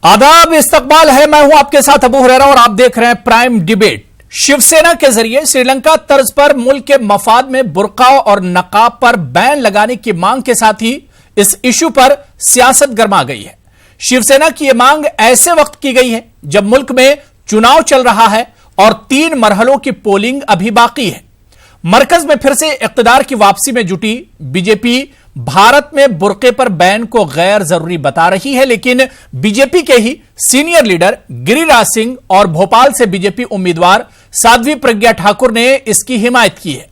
आदाब, इस्तकबाल है। मैं हूं आपके साथ अबू हुरैरा और आप देख रहे हैं प्राइम डिबेट। शिवसेना के जरिए श्रीलंका तर्ज पर मुल्क के मफाद में बुर्का और नकाब पर बैन लगाने की मांग के साथ ही इस इशू पर सियासत गर्मा गई है। शिवसेना की यह मांग ऐसे वक्त की गई है जब मुल्क में चुनाव चल रहा है और 3 मरहलों की पोलिंग अभी बाकी है। मरकज में फिर से इख्तिदार की वापसी में जुटी बीजेपी भारत में बुर्के पर बैन को गैर जरूरी बता रही है, लेकिन बीजेपी के ही सीनियर लीडर गिरिराज सिंह और भोपाल से बीजेपी उम्मीदवार साध्वी प्रज्ञा ठाकुर ने इसकी हिमायत की है।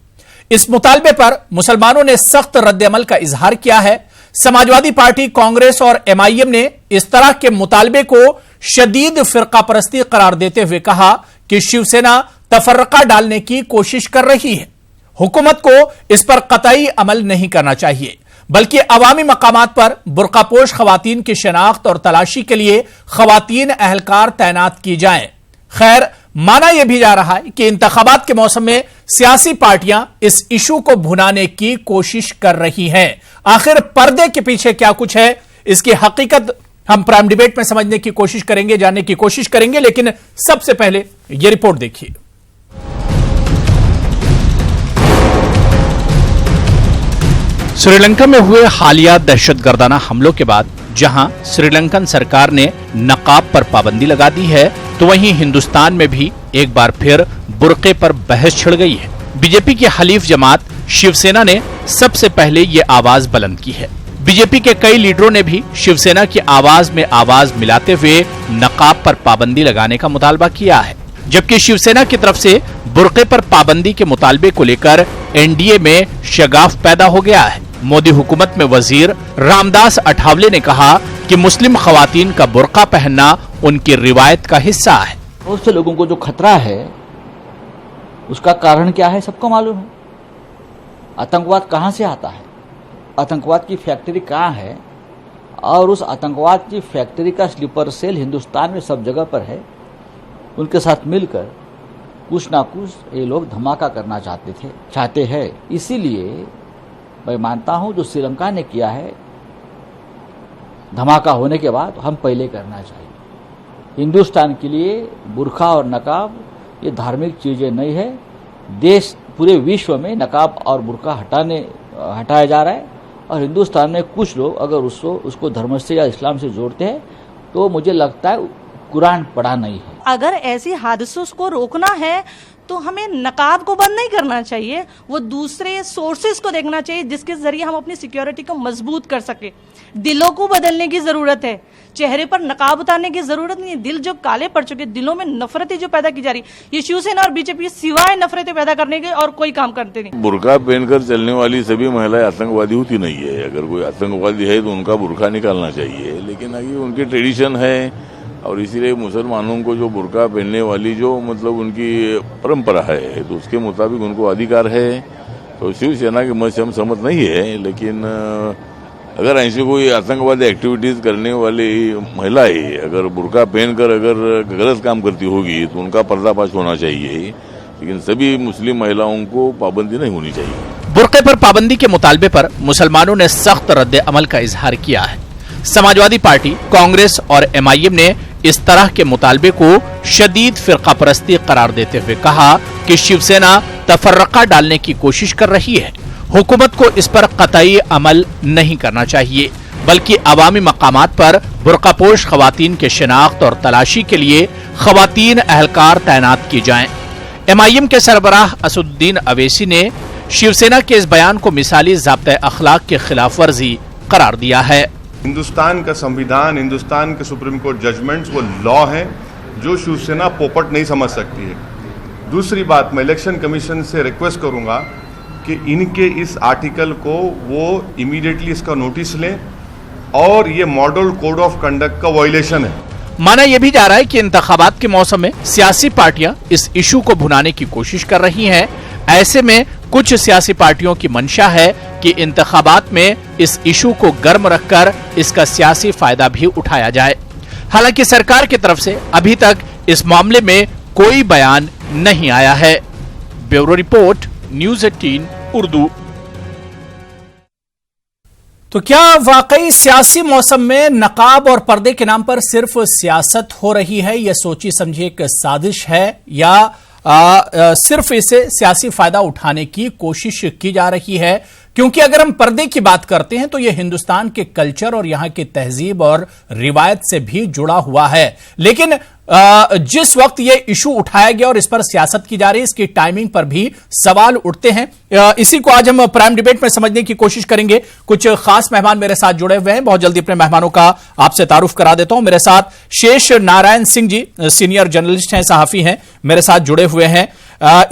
इस मुतालबे पर मुसलमानों ने सख्त रद्द-ए-अमल का इजहार किया है। समाजवादी पार्टी, कांग्रेस और एमआईएम ने इस तरह के मुतालबे को शदीद फिरका परस्ती करार देते हुए कहा कि शिवसेना तफर्रका डालने की कोशिश कर रही है। हुकूमत को इस पर कतई अमल नहीं करना चाहिए, बल्कि अवामी मकामात पर बुर्कापोश खवातीन की शनाख्त और तलाशी के लिए खवातीन अहलकार तैनात की जाएं। खैर, माना यह भी जा रहा है कि इंतखाबात के मौसम में सियासी पार्टियां इस इशू को भुनाने की कोशिश कर रही हैं। आखिर पर्दे के पीछे क्या कुछ है, इसकी हकीकत हम प्राइम डिबेट में समझने की कोशिश करेंगे, जानने की कोशिश करेंगे। लेकिन सबसे पहले यह रिपोर्ट देखिए। श्रीलंका में हुए हालिया दहशतगर्दाना हमलों के बाद जहां श्रीलंकन सरकार ने नकाब पर पाबंदी लगा दी है, तो वहीं हिंदुस्तान में भी एक बार फिर बुर्के पर बहस छिड़ गई है। बीजेपी की हलीफ जमात शिवसेना ने सबसे पहले ये आवाज बुलंद की है। बीजेपी के कई लीडरों ने भी शिवसेना की आवाज में आवाज मिलाते हुए नकाब पर पाबंदी लगाने का मुतालबा किया है, जबकि शिवसेना की तरफ से बुर्के पर पाबंदी के मुतालबे को लेकर एनडीए में शगाफ पैदा हो गया है। मोदी हुकूमत में वजीर रामदास अठावले ने कहा कि मुस्लिम खवातीन का बुर्का पहनना उनकी रिवायत का हिस्सा है। बहुत से लोगों को जो खतरा है उसका कारण क्या है सबको मालूम है। आतंकवाद कहां से आता है, आतंकवाद की फैक्ट्री कहां है, और उस आतंकवाद की फैक्ट्री का स्लीपर सेल हिंदुस्तान में सब जगह पर है। उनके साथ मिलकर कुछ ना कुछ ये लोग धमाका करना चाहते हैं। इसीलिए मैं मानता हूं जो श्रीलंका ने किया है, धमाका होने के बाद हम पहले करना चाहिए। हिंदुस्तान के लिए बुर्का और नकाब ये धार्मिक चीजें नहीं है। देश पूरे विश्व में नकाब और बुर्का हटाया जा रहा है, और हिंदुस्तान में कुछ लोग अगर उसको धर्म से या इस्लाम से जोड़ते हैं तो मुझे लगता है कुरान पढ़ा नहीं है। अगर ऐसे हादसों को रोकना है तो हमें नकाब को बंद नहीं करना चाहिए, वो दूसरे सोर्सेज को देखना चाहिए जिसके जरिए हम अपनी सिक्योरिटी को मजबूत कर सके। दिलों को बदलने की जरूरत है, चेहरे पर नकाब उतारने की जरूरत नहीं है। दिल जो काले पड़ चुके, दिलों में नफरतें जो पैदा की जा रही, ये शिवसेना और बीजेपी सिवाय नफरतें पैदा करने के और कोई काम करते नहीं। बुर्का पहनकर चलने वाली सभी महिलाएं आतंकवादी होती नहीं है। अगर कोई आतंकवादी है तो उनका बुर्का निकालना चाहिए, लेकिन ये उनकी ट्रेडिशन है और इसीलिए मुसलमानों को जो बुर्का पहनने वाली जो मतलब उनकी परंपरा है तो उसके मुताबिक उनको अधिकार है। तो शिवसेना के मत से हम सहमत नहीं है, लेकिन अगर ऐसी कोई आतंकवादी एक्टिविटीज करने वाली महिलाएं अगर बुर्का पहनकर अगर गलत काम करती होगी तो उनका पर्दाफाश होना चाहिए, लेकिन सभी मुस्लिम महिलाओं को पाबंदी नहीं होनी चाहिए। बुर्के पर पाबंदी के मुतालबे पर मुसलमानों ने सख्त रद्द-ए-अमल का इजहार किया है। समाजवादी पार्टी, कांग्रेस और एमआईएम ने इस तरह के मुतालबे को शदीद फिरका परस्ती करार देते हुए कहा कि शिवसेना तफर्रका डालने की कोशिश कर रही है। हुकूमत को इस पर कतई अमल नहीं करना चाहिए, बल्कि अवामी मकामात पर बुर्कापोश खवातीन के शनाख्त और तलाशी के लिए खवातीन अहलकार तैनात की जाएं। एमआईएम के सरबराह असदुद्दीन अवैसी ने शिवसेना के इस बयान को मिसाली ज़ाब्ते अखलाक की खिलाफ वर्जी करार दिया है। हिंदुस्तान का संविधान, हिंदुस्तान के सुप्रीम कोर्ट जजमेंट्स वो लॉ हैं जो शिवसेना पोपट नहीं समझ सकती है। दूसरी बात, मैं इलेक्शन कमीशन से रिक्वेस्ट करूंगा कि इनके इस आर्टिकल को वो इमीडिएटली इसका नोटिस लें, और ये मॉडल कोड ऑफ कंडक्ट का वायलेशन है। माना यह भी जा रहा है कि इंतखाबात के मौसम में सियासी पार्टियां इस इशू को भुनाने की कोशिश कर रही हैं। ऐसे में कुछ सियासी पार्टियों की मंशा है कि इंतखाबात में इस इशू को गर्म रखकर इसका सियासी फायदा भी उठाया जाए। हालांकि सरकार की तरफ से अभी तक इस मामले में कोई बयान नहीं आया है। Bureau report, news 18 Urdu. तो क्या वाकई सियासी मौसम में नकाब और पर्दे के नाम पर सिर्फ सियासत हो रही है? यह सोची समझी एक साजिश है या सिर्फ इसे सियासी फायदा उठाने की कोशिश की जा रही है? क्योंकि अगर हम पर्दे की बात करते हैं तो यह हिंदुस्तान के कल्चर और यहां की तहजीब और रिवायत से भी जुड़ा हुआ है। लेकिन जिस वक्त यह इशू उठाया गया और इस पर सियासत की जा रही है, इसकी टाइमिंग पर भी सवाल उठते हैं। इसी को आज हम प्राइम डिबेट में समझने की कोशिश करेंगे। कुछ खास मेहमान मेरे साथ जुड़े हुए हैं, बहुत जल्दी अपने मेहमानों का आपसे तारुफ करा देता हूं। मेरे साथ शेष नारायण सिंह जी, सीनियर जर्नलिस्ट हैं, सहाफी हैं, मेरे साथ जुड़े हुए हैं।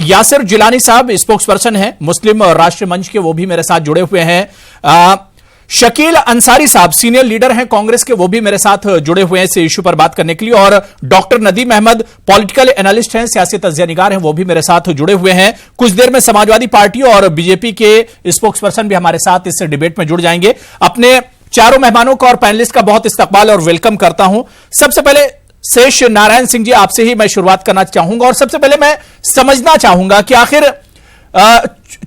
यासिर जिलानी साहब स्पोक्स पर्सन हैं मुस्लिम राष्ट्रीय मंच के, वो भी मेरे साथ जुड़े हुए हैं। शकील अंसारी साहब सीनियर लीडर हैं कांग्रेस के, वो भी मेरे साथ जुड़े हुए हैं इस इशू पर बात करने के लिए। और doctor Nadeem Ahmed political analyst हैं, सियासी तज्जिया निगार हैं, वो भी मेरे साथ जुड़े हुए हैं। कुछ देर में समाजवादी पार्टी और बीजेपी के स्पोक्स पर्सन भी हमारे साथ इस डिबेट में जुड़ जाएंगे। अपने चारों मेहमानों का और पैनलिस्ट का बहुत इस्तकबाल और वेलकम करता हूं। सबसे पहले शेष नारायण सिंह जी, आपसे ही मैं शुरुआत करना चाहूंगा और सबसे पहले मैं समझना चाहूंगा कि आखिर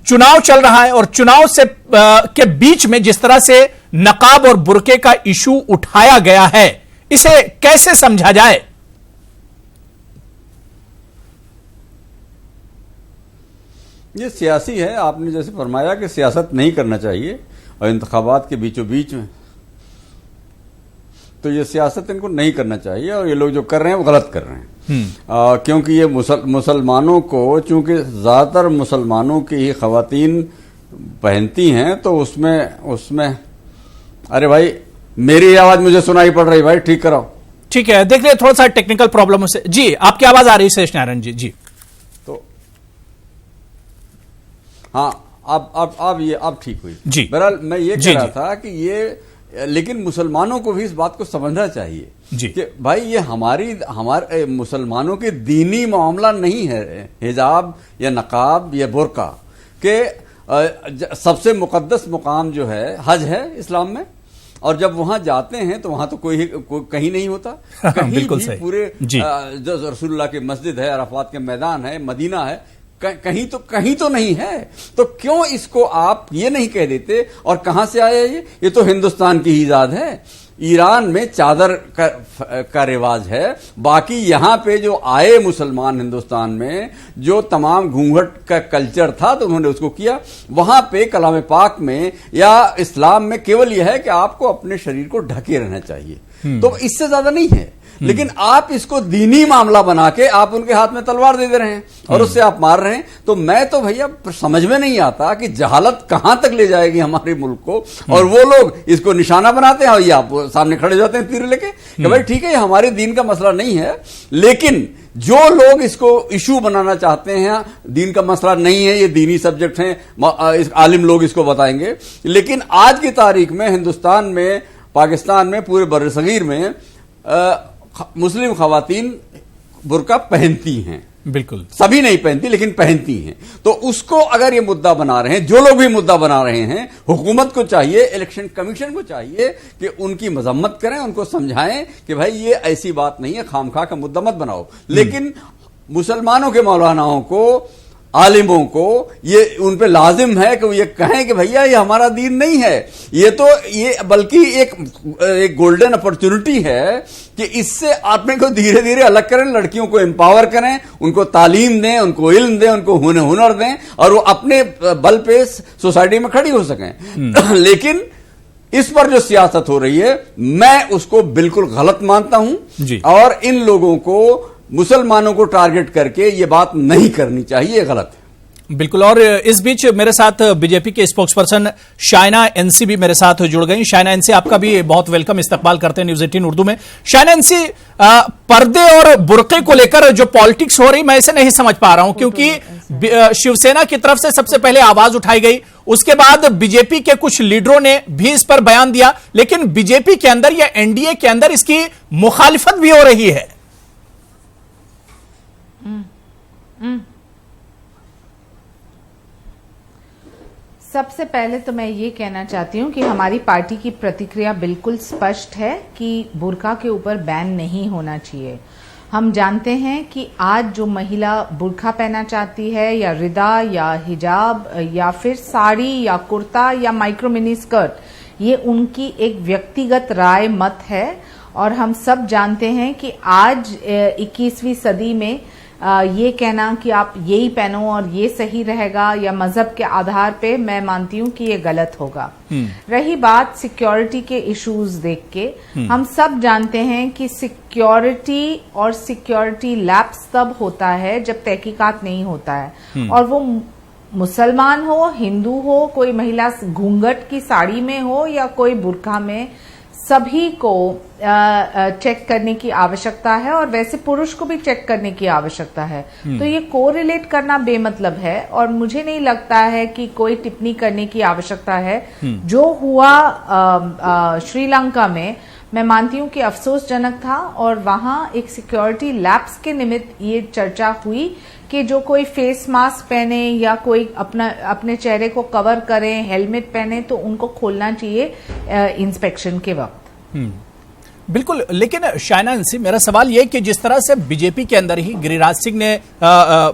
चुनाव चल रहा है और चुनाव से के बीच में जिस तरह से नकाब और बुर्के का इशू उठाया गया है, इसे कैसे समझा जाए? ये सियासी है, आपने जैसे फरमाया कि सियासत नहीं करना चाहिए और इंतखाबात के बीचों बीच में, तो ये सियासत इनको नहीं करना चाहिए और ये लोग जो कर रहे हैं वो गलत कर रहे हैं। क्योंकि ये मुसलमानों को, चूंकि ज्यादातर मुसलमानों की ही खवातीन पहनती हैं, तो उसमें अरे भाई मेरी आवाज मुझे सुनाई पड़ रही, भाई ठीक कराओ। ठीक है, देख रहे थोड़ा सा टेक्निकल प्रॉब्लम से। जी, आपकी आवाज आ रही है शेष नारायण जी? जी, तो हाँ, अब ठीक हुई जी। बहरहाल मैं ये कह रहा था कि ये, लेकिन मुसलमानों को भी इस बात को समझना चाहिए कि भाई ये हमारे मुसलमानों के दीनी मामला नहीं है हिजाब या नकाब या बुर्का के। सबसे मुकद्दस मुकाम जो है हज है इस्लाम में, और जब वहां जाते हैं तो वहां तो कोई कहीं नहीं होता, कहीं बिल्कुल भी सही। पूरे जो रसूलुल्लाह की मस्जिद है, अराफात के मैदान है, मदीना है, कहीं तो नहीं है। तो क्यों इसको आप ये नहीं कह देते? और कहां से आया ये तो हिंदुस्तान की ईजाद है। ईरान में चादर का रिवाज है, बाकी यहां पे जो आए मुसलमान हिंदुस्तान में, जो तमाम घूंघट का कल्चर था तो उन्होंने उसको किया। वहां पे कलाम पाक में या इस्लाम में केवल यह है कि आपको अपने शरीर को ढके रहना चाहिए, तो इससे ज्यादा नहीं है। लेकिन आप इसको दीनी मामला बना के आप उनके हाथ में तलवार दे रहे हैं और उससे आप मार रहे हैं। तो मैं तो भैया समझ में नहीं आता कि जहालत कहां तक ले जाएगी हमारे मुल्क को, और वो लोग इसको निशाना बनाते हैं और ये आप सामने खड़े हो जाते हैं तीर लेके कि भाई ठीक है, ये हमारे दीन का मसला नहीं है। लेकिन जो लोग इसको इशू बनाना चाहते हैं, दीन का मसला नहीं है, ये दीनी सब्जेक्ट है, आलिम लोग इसको बताएंगे। लेकिन आज की तारीख में हिंदुस्तान में, पाकिस्तान में, पूरे बर्रसगीर में मुस्लिम खवातीन बुर्का पहनती हैं। बिल्कुल, सभी नहीं पहनती लेकिन पहनती हैं। तो उसको अगर ये मुद्दा बना रहे हैं, जो लोग भी मुद्दा बना रहे हैं, हुकूमत को चाहिए, इलेक्शन कमीशन को चाहिए कि उनकी मजम्मत करें, उनको समझाएं कि भाई ये ऐसी बात नहीं है, खामखा का मुद्दा मत बनाओ। लेकिन मुसलमानों के मौलानाओं को, आलिमों को ये उन पे लाजिम है कि ये कहें कि भैया ये हमारा दीन नहीं है। ये बल्कि एक गोल्डन अपॉर्चुनिटी है कि इससे अपने को धीरे धीरे अलग करें, लड़कियों को एम्पावर करें, उनको तालीम दें, उनको इल्म दें, उनको हुनर दें और वो अपने बल पे सोसाइटी में खड़ी हो सकें। लेकिन इस पर जो सियासत हो रही है, मैं उसको बिल्कुल गलत मानता हूं और इन लोगों को, मुसलमानों को टारगेट करके ये बात नहीं करनी चाहिए, गलत है। बिल्कुल। और इस बीच मेरे साथ बीजेपी के स्पोक्स पर्सन शाइना एनसी भी मेरे साथ जुड़ गई। शाइना एनसी, आपका भी बहुत वेलकम, इस्तकबाल करते हैं न्यूज 18 उर्दू में। शाइना एनसी, पर्दे और बुर्के को लेकर जो पॉलिटिक्स हो रही, मैं इसे नहीं समझ पा रहा हूं, क्योंकि शिवसेना की तरफ से सबसे पहले आवाज उठाई गई, उसके बाद बीजेपी के कुछ लीडरों ने भी इस पर बयान दिया, लेकिन बीजेपी के अंदर या एनडीए के अंदर इसकी मुखालिफत भी हो रही है। सबसे पहले तो मैं ये कहना चाहती हूँ कि हमारी पार्टी की प्रतिक्रिया बिल्कुल स्पष्ट है कि बुर्का के ऊपर बैन नहीं होना चाहिए। हम जानते हैं कि आज जो महिला बुर्का पहनना चाहती है, या रिदा या हिजाब या फिर साड़ी या कुर्ता या माइक्रो मिनी स्कर्ट, ये उनकी एक व्यक्तिगत राय मत है। और हम सब जानते हैं कि आज 21वीं सदी में ये कहना कि आप यही पहनो और ये सही रहेगा या मजहब के आधार पे, मैं मानती हूँ कि ये गलत होगा। रही बात सिक्योरिटी के इश्यूज देख के, हम सब जानते हैं कि सिक्योरिटी और सिक्योरिटी लैप्स तब होता है जब तहकीकात नहीं होता है, और वो मुसलमान हो, हिंदू हो, कोई महिला घूंघट की साड़ी में हो या कोई बुर्का में, सभी को चेक करने की आवश्यकता है, और वैसे पुरुष को भी चेक करने की आवश्यकता है। तो ये कोरिलेट करना बेमतलब है और मुझे नहीं लगता है कि कोई टिप्पणी करने की आवश्यकता है। जो हुआ श्रीलंका में, मैं मानती हूँ कि अफसोसजनक था, और वहां एक सिक्योरिटी लैप्स के निमित्त ये चर्चा हुई कि जो कोई फेस मास्क पहने या कोई अपने चेहरे को कवर करे, हेलमेट पहने, तो उनको खोलना चाहिए इंस्पेक्शन के वक्त। बिल्कुल, लेकिन शायना अंसी, मेरा सवाल यह कि जिस तरह से बीजेपी के अंदर ही गिरिराज सिंह ने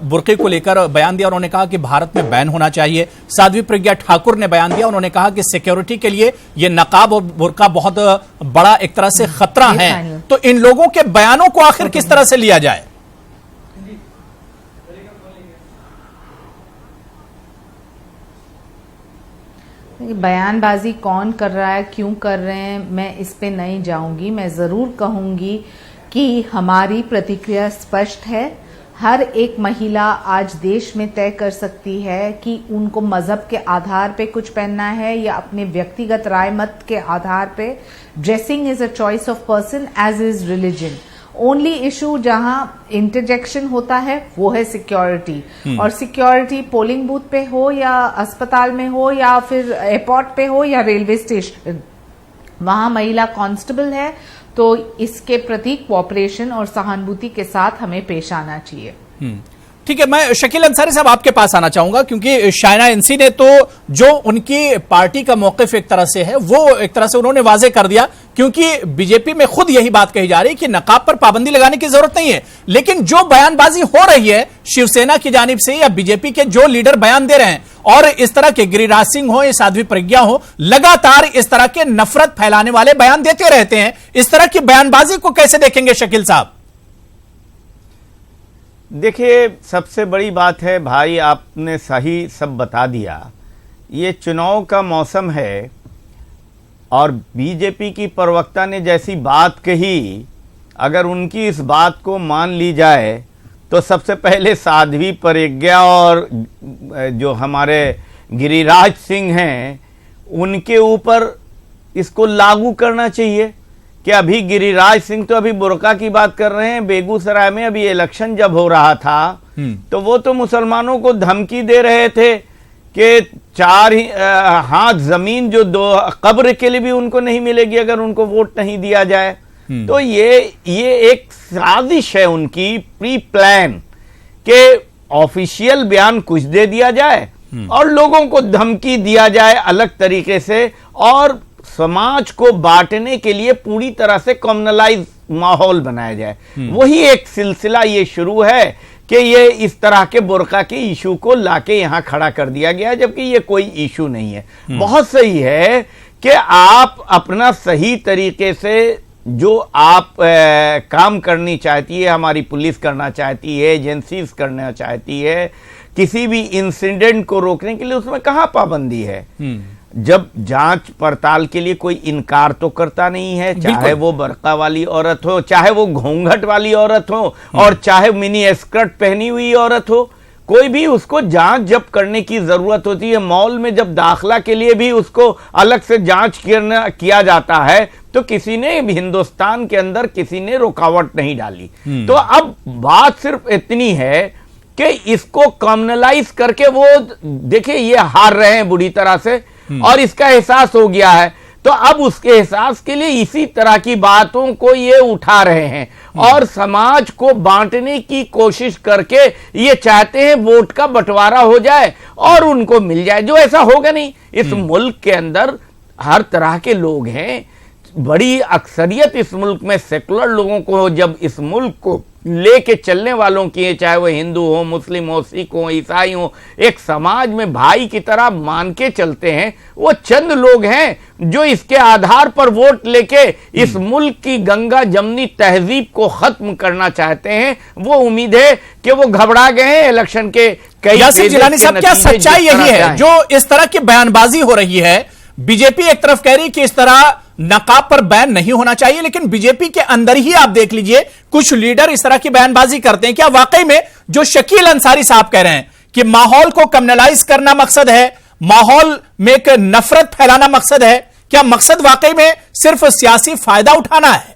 बुर्के को लेकर बयान दिया, उन्होंने कहा कि भारत में बैन होना चाहिए। साध्वी प्रज्ञा ठाकुर ने बयान दिया, उन्होंने कहा कि सिक्योरिटी के लिए ये नकाब और बुर्का बहुत बड़ा एक तरह से खतरा है। तो इन लोगों के बयानों को आखिर किस तरह से लिया जाए? बयानबाजी कौन कर रहा है, क्यों कर रहे हैं, मैं इस पे नहीं जाऊंगी। मैं जरूर कहूंगी कि हमारी प्रतिक्रिया स्पष्ट है। हर एक महिला आज देश में तय कर सकती है कि उनको मजहब के आधार पे कुछ पहनना है या अपने व्यक्तिगत राय मत के आधार पे। Dressing is a choice of person as is religion. Only issue जहां इंटरजेक्शन होता है वो है सिक्योरिटी, और सिक्योरिटी पोलिंग बूथ पे हो या अस्पताल में हो या फिर एयरपोर्ट पे हो या रेलवे स्टेशन, वहां महिला कांस्टेबल है, तो इसके प्रति कोऑपरेशन और सहानुभूति के साथ हमें पेश आना चाहिए। ठीक है, मैं शकील अंसारी साहब आपके पास आना चाहूंगा, क्योंकि शायना अंसी ने तो जो उनकी पार्टी का मौकिफ एक तरह से है वो एक तरह से उन्होंने वाजे कर दिया, क्योंकि बीजेपी में खुद यही बात कही जा रही है कि नकाब पर पाबंदी लगाने की जरूरत नहीं है। लेकिन जो बयानबाजी हो रही है शिवसेना की जानिब से या बीजेपी के जो लीडर बयान दे रहे हैं, और इस तरह के गिरिराज सिंह हो या साध्वी प्रज्ञा हो, लगातार इस तरह के नफरत फैलाने वाले बयान देते रहते हैं। इस तरह की बयानबाजी को कैसे देखेंगे शकील साहब? देखिए, सबसे बड़ी बात है भाई, आपने सही सब बता दिया। ये चुनाव का मौसम है और बीजेपी की प्रवक्ता ने जैसी बात कही, अगर उनकी इस बात को मान ली जाए तो सबसे पहले साध्वी प्रज्ञा और जो हमारे गिरिराज सिंह हैं उनके ऊपर इसको लागू करना चाहिए कि अभी गिरिराज सिंह तो अभी बुर्का की बात कर रहे हैं। बेगूसराय में अभी इलेक्शन जब हो रहा था तो वो तो मुसलमानों को धमकी दे रहे थे कि 4 हाथ जमीन जो 2 कब्र के लिए भी उनको नहीं मिलेगी अगर उनको वोट नहीं दिया जाए। तो ये एक साजिश है उनकी, प्री प्लान के ऑफिशियल बयान कुछ दे दिया जाए और लोगों को धमकी दिया जाए अलग तरीके से, और समाज को बांटने के लिए पूरी तरह से कम्युनलाइज माहौल बनाया जाए। वही एक सिलसिला ये शुरू है कि ये इस तरह के बुर्का के इशू को लाके यहां खड़ा कर दिया गया, जबकि ये कोई इशू नहीं है। बहुत सही है कि आप अपना सही तरीके से जो आप काम करनी चाहती है, हमारी पुलिस करना चाहती है, एजेंसीज करना चाहती है, किसी भी इंसिडेंट को रोकने के लिए, उसमें कहां पाबंदी है? जब जांच पड़ताल के लिए कोई इनकार तो करता नहीं है, चाहे वो बरका वाली औरत हो, चाहे वो घूंघट वाली औरत हो, और चाहे मिनी स्कर्ट पहनी हुई औरत हो, कोई भी उसको जांच जब करने की जरूरत होती है। मॉल में जब दाखला के लिए भी उसको अलग से जांच किया जाता है, तो किसी ने हिंदुस्तान के अंदर किसी ने रुकावट नहीं डाली। तो अब बात सिर्फ इतनी है कि इसको कम्युनलाइज करके वो देखिए ये हार रहे हैं बुरी तरह से, और इसका एहसास हो गया है, तो अब उसके एहसास के लिए इसी तरह की बातों को ये उठा रहे हैं और समाज को बांटने की कोशिश करके ये चाहते हैं वोट का बंटवारा हो जाए और उनको मिल जाए, जो ऐसा होगा नहीं। इस मुल्क के अंदर हर तरह के लोग हैं, बड़ी अक्सरियत इस मुल्क में सेकुलर लोगों को, जब इस मुल्क को लेके चलने वालों की, चाहे वो हिंदू हो, मुस्लिम हो, सिख हो, ईसाई हो, एक समाज में भाई की तरह मान के चलते हैं, वो चंद लोग हैं जो इसके आधार पर वोट लेके इस मुल्क की गंगा जमनी तहजीब को खत्म करना चाहते हैं। वो उम्मीद है कि वो घबरा गए हैं इलेक्शन के कई। यासिर जिलानी साहब, क्या सच्चाई यही है जो इस तरह की बयानबाजी हो रही है? बीजेपी एक तरफ कह रही कि इस तरह नकाब पर बैन नहीं होना चाहिए, लेकिन बीजेपी के अंदर ही आप देख लीजिए कुछ लीडर इस तरह की बयानबाजी करते हैं। क्या वाकई में जो शकील अंसारी साहब कह रहे हैं कि माहौल को कम्युनलाइज करना मकसद है, माहौल में एक नफरत फैलाना मकसद है, क्या मकसद वाकई में सिर्फ सियासी फायदा उठाना है?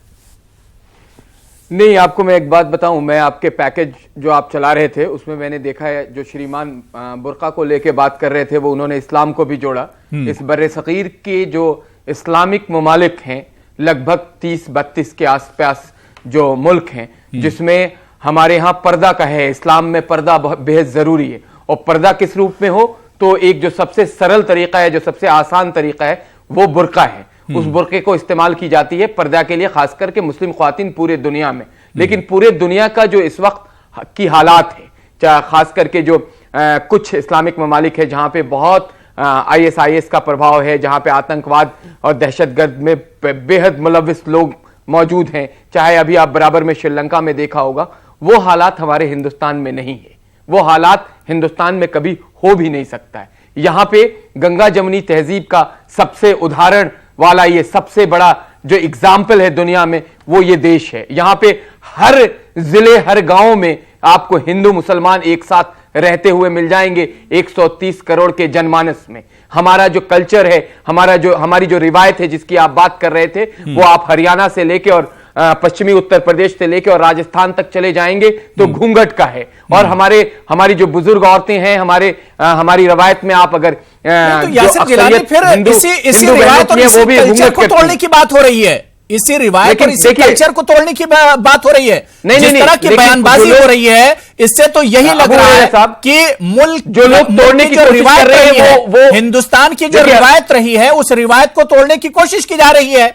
नहीं, आपको मैं एक बात बताऊं, मैं आपके पैकेज जो आप चला रहे थे उसमें मैंने देखा है जो श्रीमान बुर्का को लेके बात कर रहे थे वो उन्होंने इस्लाम को भी जोड़ा। इस बर्रे सगीर के जो इस्लामिक ममालिक हैं लगभग 30-32 के आसपास जो मुल्क हैं जिसमें हमारे यहाँ पर्दा का है, इस्लाम में पर्दा बेहद जरूरी है। और पर्दा किस रूप में हो तो एक जो सबसे सरल तरीका है, जो सबसे आसान तरीका है वो बुर्का है। उस बुर्के को इस्तेमाल की जाती है पर्दा के लिए, खास करके मुस्लिम ख्वातीन पूरे दुनिया में। लेकिन पूरे दुनिया का जो इस वक्त की हालात है, चाहे खास करके जो कुछ इस्लामिक ममालिक है जहां पे बहुत ISIS का प्रभाव है, जहां पे आतंकवाद और दहशतगर्द में बेहद मुलविस लोग मौजूद हैं, चाहे अभी आप बराबर में श्रीलंका में देखा होगा, वो हालात हमारे हिंदुस्तान में नहीं है। वो हालात हिंदुस्तान में कभी हो भी नहीं सकता है। यहां पे गंगा जमनी तहजीब का सबसे उदाहरण वाला ये सबसे बड़ा जो एग्जाम्पल है दुनिया में वो ये देश है। यहां पे हर जिले हर गांव में आपको हिंदू मुसलमान एक साथ रहते हुए मिल जाएंगे 130 करोड़ के जनमानस में। हमारा जो कल्चर है, हमारी जो रिवायत है जिसकी आप बात कर रहे थे, वो आप हरियाणा से लेके और पश्चिमी उत्तर प्रदेश से लेके और राजस्थान तक चले जाएंगे तो घूंघट का है। और हमारी जो बुजुर्ग औरतें हैं, हमारी रवायत में आप अगर तो यासिर जिलानी फिर इसी रिवायत और इसी कल्चर को तोड़ने की बात हो रही है, इसी रिवायत और इसी कल्चर को तोड़ने की बात हो रही है। जिस तरह की बयानबाजी हो रही है इससे तो यही लग रहा है कि मुल्क जो लोग तोड़ने की कोशिश कर रहे हैं वो हिंदुस्तान की जो रिवायत रही है उस रिवायत को तोड़ने की कोशिश की जा रही है।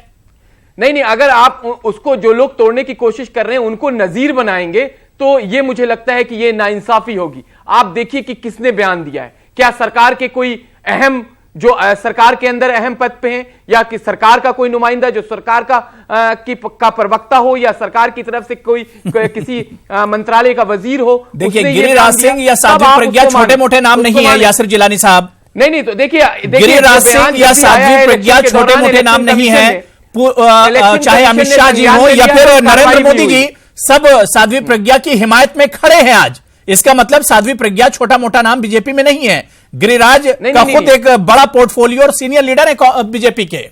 नहीं, अगर आप उसको जो लोग तोड़ने की कोशिश कर रहे हैं उनको नजीर बनाएंगे तो ये मुझे लगता है कि ये नाइंसाफी होगी। आप देखिए कि किसने बयान दिया है, क्या सरकार के कोई अहम जो सरकार के अंदर अहम पद पे हैं, या कि सरकार का कोई नुमाइंदा जो सरकार का प्रवक्ता हो, या सरकार की तरफ से कोई किसी मंत्रालय का वजीर हो। देखिए गिरिराज सिंह या साध्वी प्रज्ञा छोटे मोटे नाम नहीं है यासिर जिलानी साहब। नहीं, तो देखिए गिरिराज सिंह या साध्वी प्रज्ञा छोटे मोटे नाम नहीं है। चाहे अमित शाह जी हो या फिर नरेंद्र मोदी जी, सब साध्वी प्रज्ञा की हिमायत में खड़े हैं आज। इसका मतलब साध्वी प्रज्ञा छोटा मोटा नाम बीजेपी में नहीं है। गिरिराज का खुद एक बड़ा पोर्टफोलियो और सीनियर लीडर है बीजेपी के।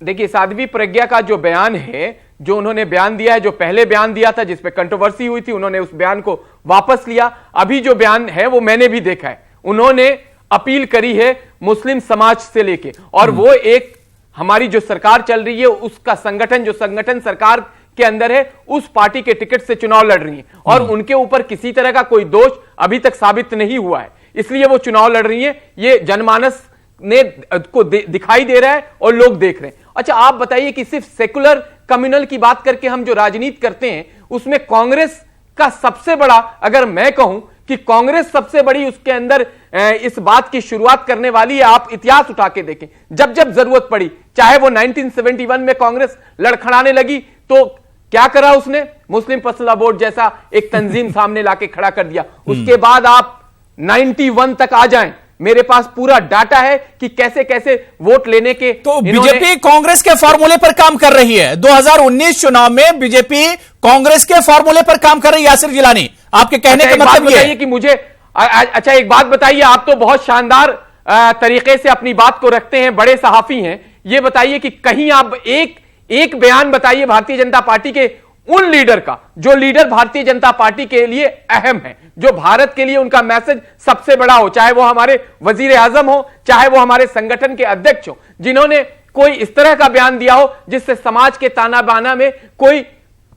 देखिए साध्वी प्रज्ञा का जो बयान है, जो उन्होंने बयान दिया है, जो पहले बयान दिया था जिसपे कंट्रोवर्सी हुई थी, उन्होंने उस बयान को वापस लिया। अभी जो बयान है वो मैंने भी देखा है, उन्होंने अपील करी है मुस्लिम समाज से लेके, और वो एक हमारी जो सरकार चल रही है उसका जो संगठन सरकार के अंदर है उस पार्टी के टिकट से चुनाव लड़ रही है, और उनके ऊपर किसी तरह का कोई दोष अभी तक साबित नहीं हुआ है, इसलिए वो चुनाव लड़ रही है। ये जनमानस ने को दिखाई दे रहा है और लोग देख रहे हैं। अच्छा, आप बताइए कि सिर्फ सेकुलर कम्युनल की बात करके हम जो राजनीति करते हैं उसमें कांग्रेस का सबसे बड़ा, अगर मैं कहूं कि कांग्रेस सबसे बड़ी उसके अंदर इस बात की शुरुआत करने वाली है। आप इतिहास उठा के देखें, जब जब जरूरत पड़ी, चाहे वो 1971 में कांग्रेस लड़खड़ाने लगी तो क्या करा उसने, मुस्लिम फैसला बोर्ड जैसा एक तंजीम सामने लाके खड़ा कर दिया। उसके बाद आप 91 तक आ जाएं, मेरे पास पूरा डाटा है कि कैसे कैसे वोट लेने के। तो बीजेपी कांग्रेस के फॉर्मूले पर काम कर रही है। 2019 चुनाव में बीजेपी कांग्रेस के फॉर्मूले पर काम कर रही है। यासिर जिलानी, आपके कहने का मतलब ये है कि मुझे अच्छा एक बात बताइए, आप तो बहुत शानदार तरीके से अपनी बात को रखते हैं, बड़े सहाफी हैं, ये बताइए कि कहीं आप एक बयान बताइए भारतीय जनता पार्टी के उन लीडर का जो लीडर भारतीय जनता पार्टी के लिए अहम है, जो भारत के लिए उनका मैसेज सबसे बड़ा हो, चाहे वो हमारे वजीर आजम हो, चाहे वो हमारे संगठन के अध्यक्ष हो, जिन्होंने कोई इस तरह का बयान दिया हो जिससे समाज के ताना बाना में कोई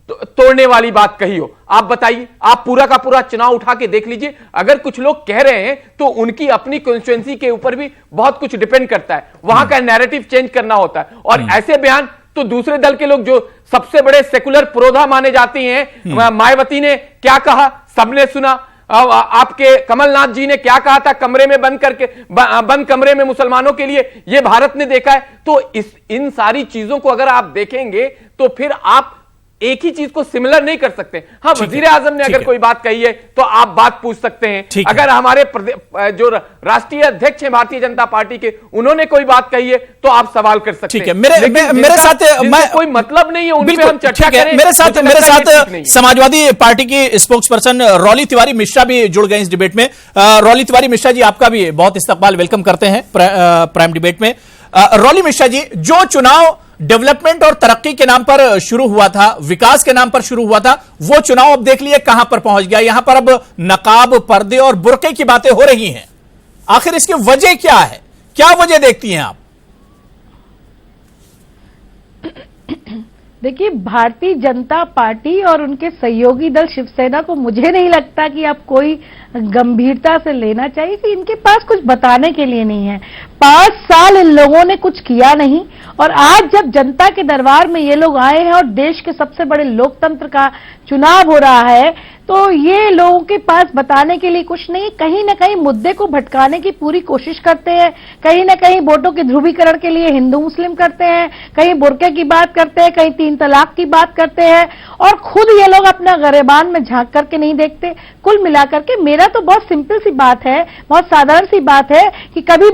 तोड़ने वाली बात कही हो। आप बताइए, आप पूरा का पूरा चुनाव उठा के देख लीजिए, अगर कुछ लोग कह रहे हैं तो उनकी अपनी कॉन्स्टिट्यूएंसी के ऊपर भी बहुत कुछ डिपेंड करता है, वहां का नैरेटिव चेंज करना होता है, और ऐसे बयान तो दूसरे दल के लोग जो सबसे बड़े सेकुलर पुरोधा माने जाती हैं, मायावती ने क्या कहा सबने सुना, आपके कमलनाथ जी ने क्या कहा था कमरे में बंद कमरे में मुसलमानों के लिए, ये भारत ने देखा है। तो इन सारी चीजों को अगर आप देखेंगे तो फिर आप एक ही चीज को सिमिलर नहीं कर सकते। हाँ, वजीर आजम ने अगर कोई बात कही है तो आप बात पूछ सकते हैं। अगर हमारे जो राष्ट्रीय अध्यक्ष हैं भारतीय जनता पार्टी के, उन्होंने कोई बात कही है तो आप सवाल कर सकते हैं। मेरे साथ कोई मतलब नहीं है, उन पे हम चर्चा करें। मेरे साथ समाजवादी पार्टी की spokes person really Tiwari Mishra भी जुड़ गए इस डिबेट में। रॉली तिवारी मिश्रा जी, आपका भी बहुत इस्तकबाल, वेलकम करते हैं प्राइम डिबेट में। रॉली मिश्रा जी, जो चुनाव डेवलपमेंट और तरक्की के नाम पर शुरू हुआ था, विकास के नाम पर शुरू हुआ था, वो चुनाव अब देख लिए कहां पर पहुंच गया। यहां पर अब नकाब, पर्दे और बुर्के की बातें हो रही हैं। आखिर इसकी वजह क्या है? क्या वजह देखती हैं आप? देखिए, भारतीय जनता पार्टी और उनके सहयोगी दल शिवसेना को मुझे नहीं लगता कि आप कोई गंभीरता से लेना चाहिए कि इनके पास कुछ बताने के लिए नहीं है। 5 साल इन लोगों ने कुछ किया नहीं, और आज जब जनता के दरबार में ये लोग आए हैं और देश के सबसे बड़े लोकतंत्र का चुनाव हो रहा है, तो ये लोगों के पास बताने के लिए कुछ नहीं। कहीं ना कहीं मुद्दे को भटकाने की पूरी कोशिश करते हैं, कहीं ना कहीं वोटों के ध्रुवीकरण के लिए हिंदू मुस्लिम करते हैं, कहीं बुर्के की बात करते हैं, कहीं 3 तलाक की बात करते हैं, और खुद ये लोग अपना गरेबान में झांक करके नहीं देखते। कुल मिलाकर के मेरा तो बहुत सिंपल सी बात है, बहुत साधारण सी बात है कि कभी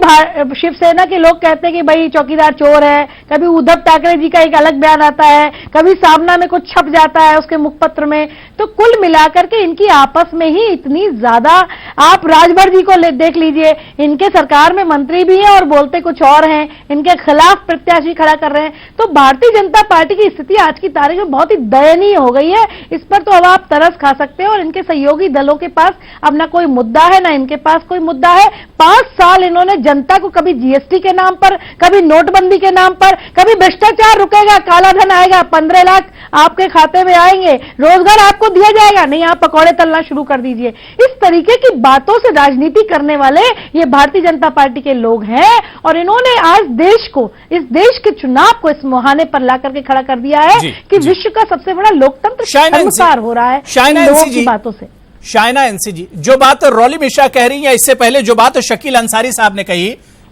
शिवसेना के लोग कहते हैं कि भाई चौकीदार चोर है, कभी उद्धव ठाकरे जी का एक अलग बयान आता है, कभी सामना में कुछ छप जाता है उसके मुखपत्र में। तो कुल मिलाकर के इनकी आपस में ही इतनी ज्यादा, आप राजभर जी को देख लीजिए, इनके सरकार में मंत्री भी हैं और बोलते कुछ और हैं, इनके खिलाफ प्रत्याशी खड़ा कर रहे हैं। तो भारतीय जनता पार्टी की स्थिति आज की तारीख में बहुत ही दयनीय हो गई है। इस पर तो अब आप तरस खा सकते हैं। और इनके सहयोगी दलों के पास अब ना कोई मुद्दा है, ना इनके पास कोई मुद्दा है। 5 साल इन्होंने जनता को कभी जीएसटी के नाम पर, कभी नोटबंदी के नाम पर, कभी भ्रष्टाचार रुकेगा, काला धन आएगा, 15 लाख आपके खाते में आएंगे, रोजगार आपको दिया जाएगा, नहीं आप पकौड़े तलना शुरू कर दीजिए। इस तरीके की बातों से राजनीति करने वाले ये भारतीय जनता पार्टी के लोग हैं, और इन्होंने आज देश को, इस देश के चुनाव को इस मुहाने पर लाकर के खड़ा कर दिया है कि विश्व का सबसे बड़ा लोकतंत्र शर्मसार हो रहा है इन लोगों की बातों से। शाइना एनसी जी, जो बात रॉली मिश्रा कह रही है, इससे पहले जो बात शकील अंसारी साहब ने कही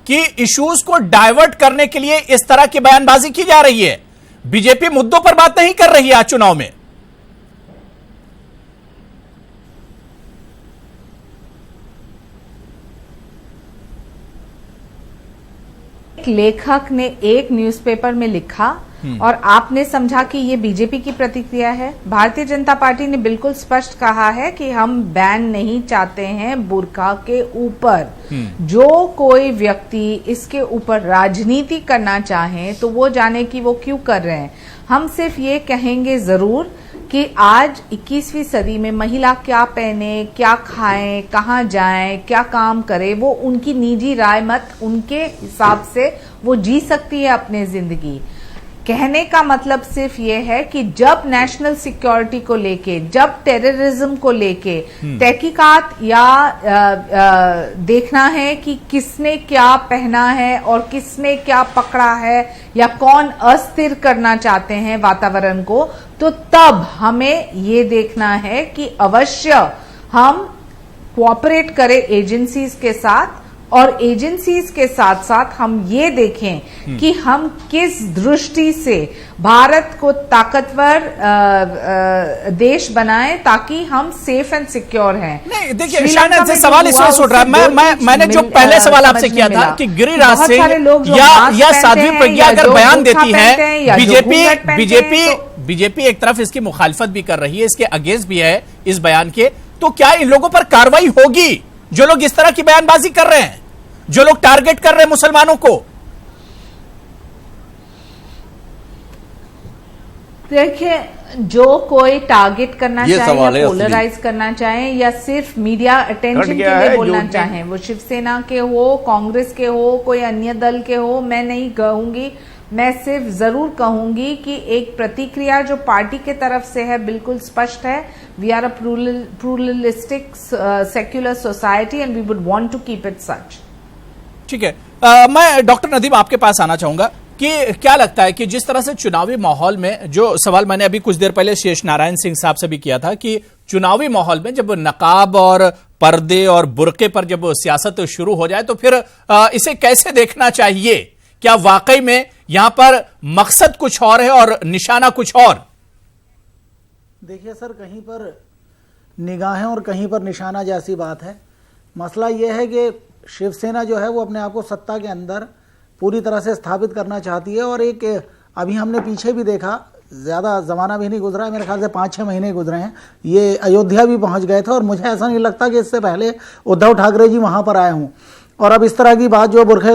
कि इश्यूज को डाइवर्ट करने के लिए इस तरह की बयानबाजी की जा रही है, बीजेपी मुद्दों पर बात नहीं कर रही है आज चुनाव में। एक लेखक ने एक न्यूज़पेपर में लिखा और आपने समझा कि ये बीजेपी की प्रतिक्रिया है। भारतीय जनता पार्टी ने बिल्कुल स्पष्ट कहा है कि हम बैन नहीं चाहते हैं बुर्का के ऊपर। जो कोई व्यक्ति इसके ऊपर राजनीति करना चाहे तो वो जाने कि वो क्यों कर रहे हैं। हम सिर्फ ये कहेंगे जरूर कि आज 21वीं सदी में महिला क्या पहने, क्या खाएं, कहाँ जाएं, क्या काम करे, वो उनकी निजी राय मत, उनके हिसाब से वो जी सकती है अपनी जिंदगी। कहने का मतलब सिर्फ ये है कि जब नेशनल सिक्योरिटी को लेके, जब टेररिज्म को लेके तहकीकात या देखना है कि किसने क्या पहना है और किसने क्या पकड़ा है या कौन अस्थिर करना चाहते हैं वातावरण को, तो तब हमें ये देखना है कि अवश्य हम कोऑपरेट करें एजेंसीज के साथ, और एजेंसीज के साथ साथ हम ये देखें कि हम किस दृष्टि से भारत को ताकतवर देश बनाएं ताकि हम सेफ एंड सिक्योर हैं। नहीं, देखिए शायद से सवाल इस वजह से उठ रहा है, मैंने जो पहले सवाल आपसे किया था कि गिरिराज सिंह या साध्वी प्रज्ञा अगर बयान देती है, बीजेपी एक तरफ इसकी मुखालफत भी कर रही है, इसके अगेंस्ट भी है इस बयान के, तो क्या इन लोगों पर कार्रवाई होगी जो लोग इस तरह की बयानबाजी कर रहे हैं, जो लोग टारगेट कर रहे हैं मुसलमानों को? देखिए, जो कोई टारगेट करना चाहे या पोलराइज करना चाहे या सिर्फ मीडिया अटेंशन के लिए बोलना चाहे, वो शिवसेना के हो, कांग्रेस के हो, कोई अन्य दल के हो, मैं नहीं कहूंगी। मैं सिर्फ जरूर कहूंगी कि एक प्रतिक्रिया जो पार्टी के तरफ से है बिल्कुल स्पष्ट है। We are a pluralistic secular society and we would want to keep it such. ठीक है, मैं डॉक्टर नदीम आपके पास आना चाहूंगा कि क्या लगता है कि जिस तरह से चुनावी माहौल में, जो सवाल मैंने अभी कुछ देर पहले शेष नारायण सिंह साहब से भी किया था, कि चुनावी माहौल में जब नकाब और पर्दे और बुर्के पर जब सियासत शुरू हो जाए तो फिर इसे कैसे देखना चाहिए? क्या वाकई में यहां पर मकसद कुछ और है और निशाना कुछ और? देखिए सर, कहीं पर निगाहें और कहीं पर निशाना जैसी बात है। मसला यह है कि शिवसेना जो है वो अपने आप को सत्ता के अंदर पूरी तरह से स्थापित करना चाहती है, और एक अभी हमने पीछे भी देखा, ज़्यादा ज़माना भी नहीं गुजरा है, मेरे ख्याल से 5-6 महीने गुजरे हैं, ये अयोध्या भी पहुंच गए थे, और मुझे ऐसा नहीं लगता कि इससे पहले उद्धव ठाकरे जी वहां पर आए हों। और अब इस तरह की बात जो बुर्के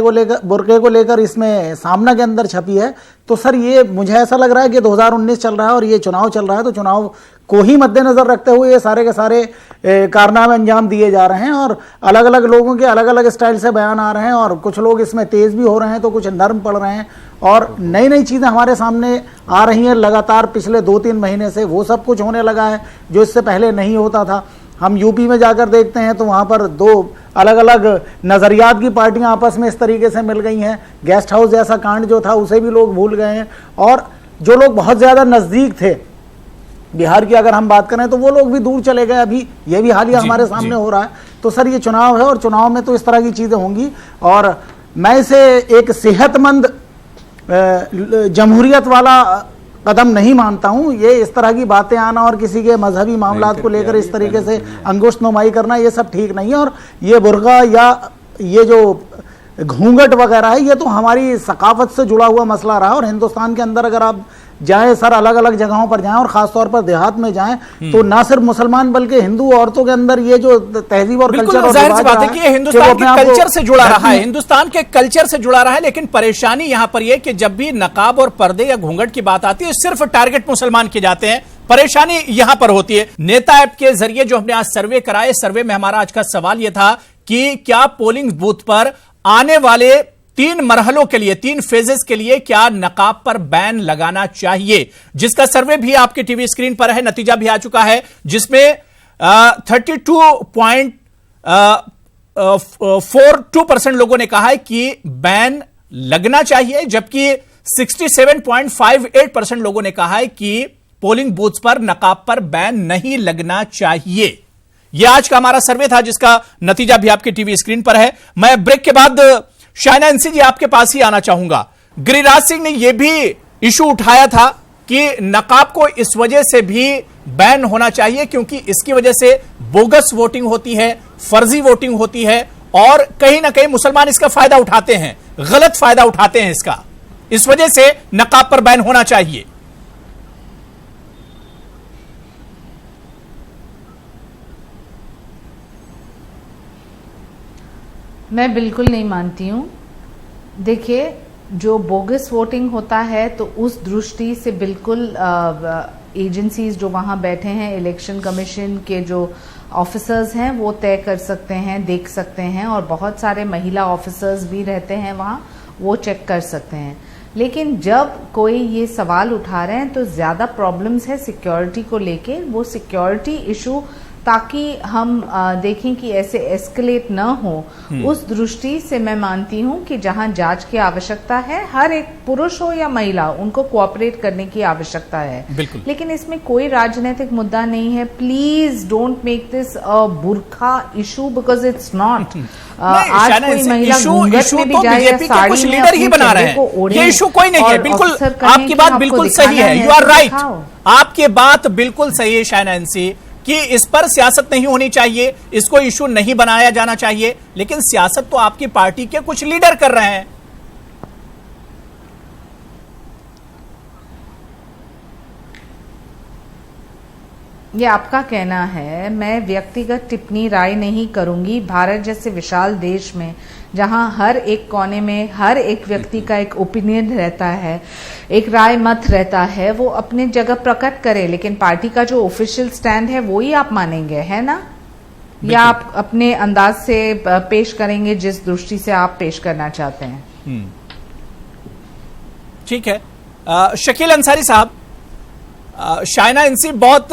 को लेकर इसमें सामना के अंदर छपी है, तो सर ये मुझे ऐसा लग रहा है कि 2019 चल रहा है और ये चुनाव चल रहा है, तो चुनाव को ही मद्देनजर रखते हुए ये सारे के सारे कारनामे अंजाम दिए जा रहे हैं, और अलग अलग लोगों के अलग अलग स्टाइल से बयान आ रहे हैं, और कुछ लोग इसमें तेज भी हो रहे हैं तो कुछ नर्म पड़ रहे हैं, और नई नई चीज़ें हमारे सामने आ रही हैं लगातार पिछले 2-3 महीने से। वो सब कुछ होने लगा है जो इससे पहले नहीं होता था। हम यूपी में जाकर देखते हैं तो वहाँ पर 2 अलग अलग नज़रियात की पार्टियां आपस में इस तरीके से मिल गई हैं। गेस्ट हाउस जैसा कांड जो था उसे भी लोग भूल गए हैं, और जो लोग बहुत ज़्यादा नज़दीक थे, बिहार की अगर हम बात करें तो वो लोग भी दूर चले गए। अभी ये भी हालिया हमारे सामने हो रहा है। तो सर ये चुनाव है, और चुनाव में तो इस तरह की चीज़ें होंगी, और मैं इसे एक सेहतमंद जमहूरियत वाला कदम नहीं मानता हूं। ये इस तरह की बातें आना और किसी के मजहबी मामलात को लेकर इस तरीके से अंगुष्ठ नुमाई करना, ये सब ठीक नहीं है। और ये बुर्का या ये जो घूंघट वगैरह है, ये तो हमारी सकाफत से जुड़ा हुआ मसला रहा, और हिंदुस्तान के अंदर अगर आप जाएं सर, अलग अलग जगहों पर जाएं और खासतौर पर देहात में जाएं, तो ना सिर्फ मुसलमान बल्कि हिंदू औरतों के अंदर ये जो तहजीब और कल्चर और जाहिर सी बात है कि ये हिंदुस्तान के कल्चर से जुड़ा रहा है, हिंदुस्तान के कल्चर से जुड़ा रहा है। लेकिन परेशानी यहां पर यह कि जब भी नकाब और पर्दे या घूंघट की बात आती है, सिर्फ टारगेट मुसलमान किए जाते हैं। परेशानी यहां पर होती है। नेता ऐप के जरिए जो हमने आज सर्वे कराए, सर्वे में हमारा आज का सवाल यह था कि क्या पोलिंग बूथ पर आने वाले 3 मरहलों के लिए, 3 फेजेस के लिए क्या नकाब पर बैन लगाना चाहिए, जिसका सर्वे भी आपके टीवी स्क्रीन पर है, नतीजा भी आ चुका है, जिसमें 32.42% लोगों ने कहा है कि बैन लगना चाहिए, जबकि 67.58% लोगों ने कहा है कि पोलिंग बूथ पर नकाब पर बैन नहीं लगना चाहिए। यह आज का हमारा सर्वे था, जिसका नतीजा भी आपके टीवी स्क्रीन पर है। मैं ब्रेक के बाद शाइना एनसी जी आपके पास ही आना चाहूंगा। गिरिराज सिंह ने यह भी इशू उठाया था कि नकाब को इस वजह से भी बैन होना चाहिए क्योंकि इसकी वजह से बोगस वोटिंग होती है, फर्जी वोटिंग होती है, और कहीं ना कहीं मुसलमान इसका फायदा उठाते हैं, गलत फायदा उठाते हैं इसका। इस वजह से नकाब पर बैन होना चाहिए। मैं बिल्कुल नहीं मानती हूँ। देखिए, जो बोगस वोटिंग होता है तो उस दृष्टि से बिल्कुल एजेंसीज जो वहाँ बैठे हैं, इलेक्शन कमीशन के जो ऑफिसर्स हैं वो तय कर सकते हैं, देख सकते हैं, और बहुत सारे महिला ऑफिसर्स भी रहते हैं वहाँ, वो चेक कर सकते हैं। लेकिन जब कोई ये सवाल उठा रहे हैं तो ज़्यादा प्रॉब्लम्स है सिक्योरिटी को लेके, वो सिक्योरिटी इशू ताकि हम देखें कि ऐसे एस्केलेट न हो, उस दृष्टि से मैं मानती हूं कि जहां जांच की आवश्यकता है, हर एक पुरुष हो या महिला, उनको कोऑपरेट करने की आवश्यकता है। लेकिन इसमें कोई राजनीतिक मुद्दा नहीं है। Please don't make this a burqa issue because it's not. आज कोई महिला घूंघट में भी जाए या साड़ी में अपने चेहरे को ओढ़े, ये इशू कोई नहीं है। बिल्कुल आपकी बात बिल्कुल सही है, यू आर राइट, आपकी बात बिल्कुल सही है शाइना एनसी कि इस पर सियासत नहीं होनी चाहिए, इसको इशू नहीं बनाया जाना चाहिए। लेकिन सियासत तो आपकी पार्टी के कुछ लीडर कर रहे हैं। ये आपका कहना है, मैं व्यक्तिगत टिप्पणी राय नहीं करूंगी। भारत जैसे विशाल देश में जहां हर एक कोने में हर एक व्यक्ति का एक ओपिनियन रहता है, एक राय मत रहता है, वो अपने जगह प्रकट करे, लेकिन पार्टी का जो ऑफिशियल स्टैंड है वो ही आप मानेंगे, है ना? या आप अपने अंदाज से पेश करेंगे जिस दृष्टि से आप पेश करना चाहते हैं। ठीक है। शकील अंसारी साहब, शाइना एनसी बहुत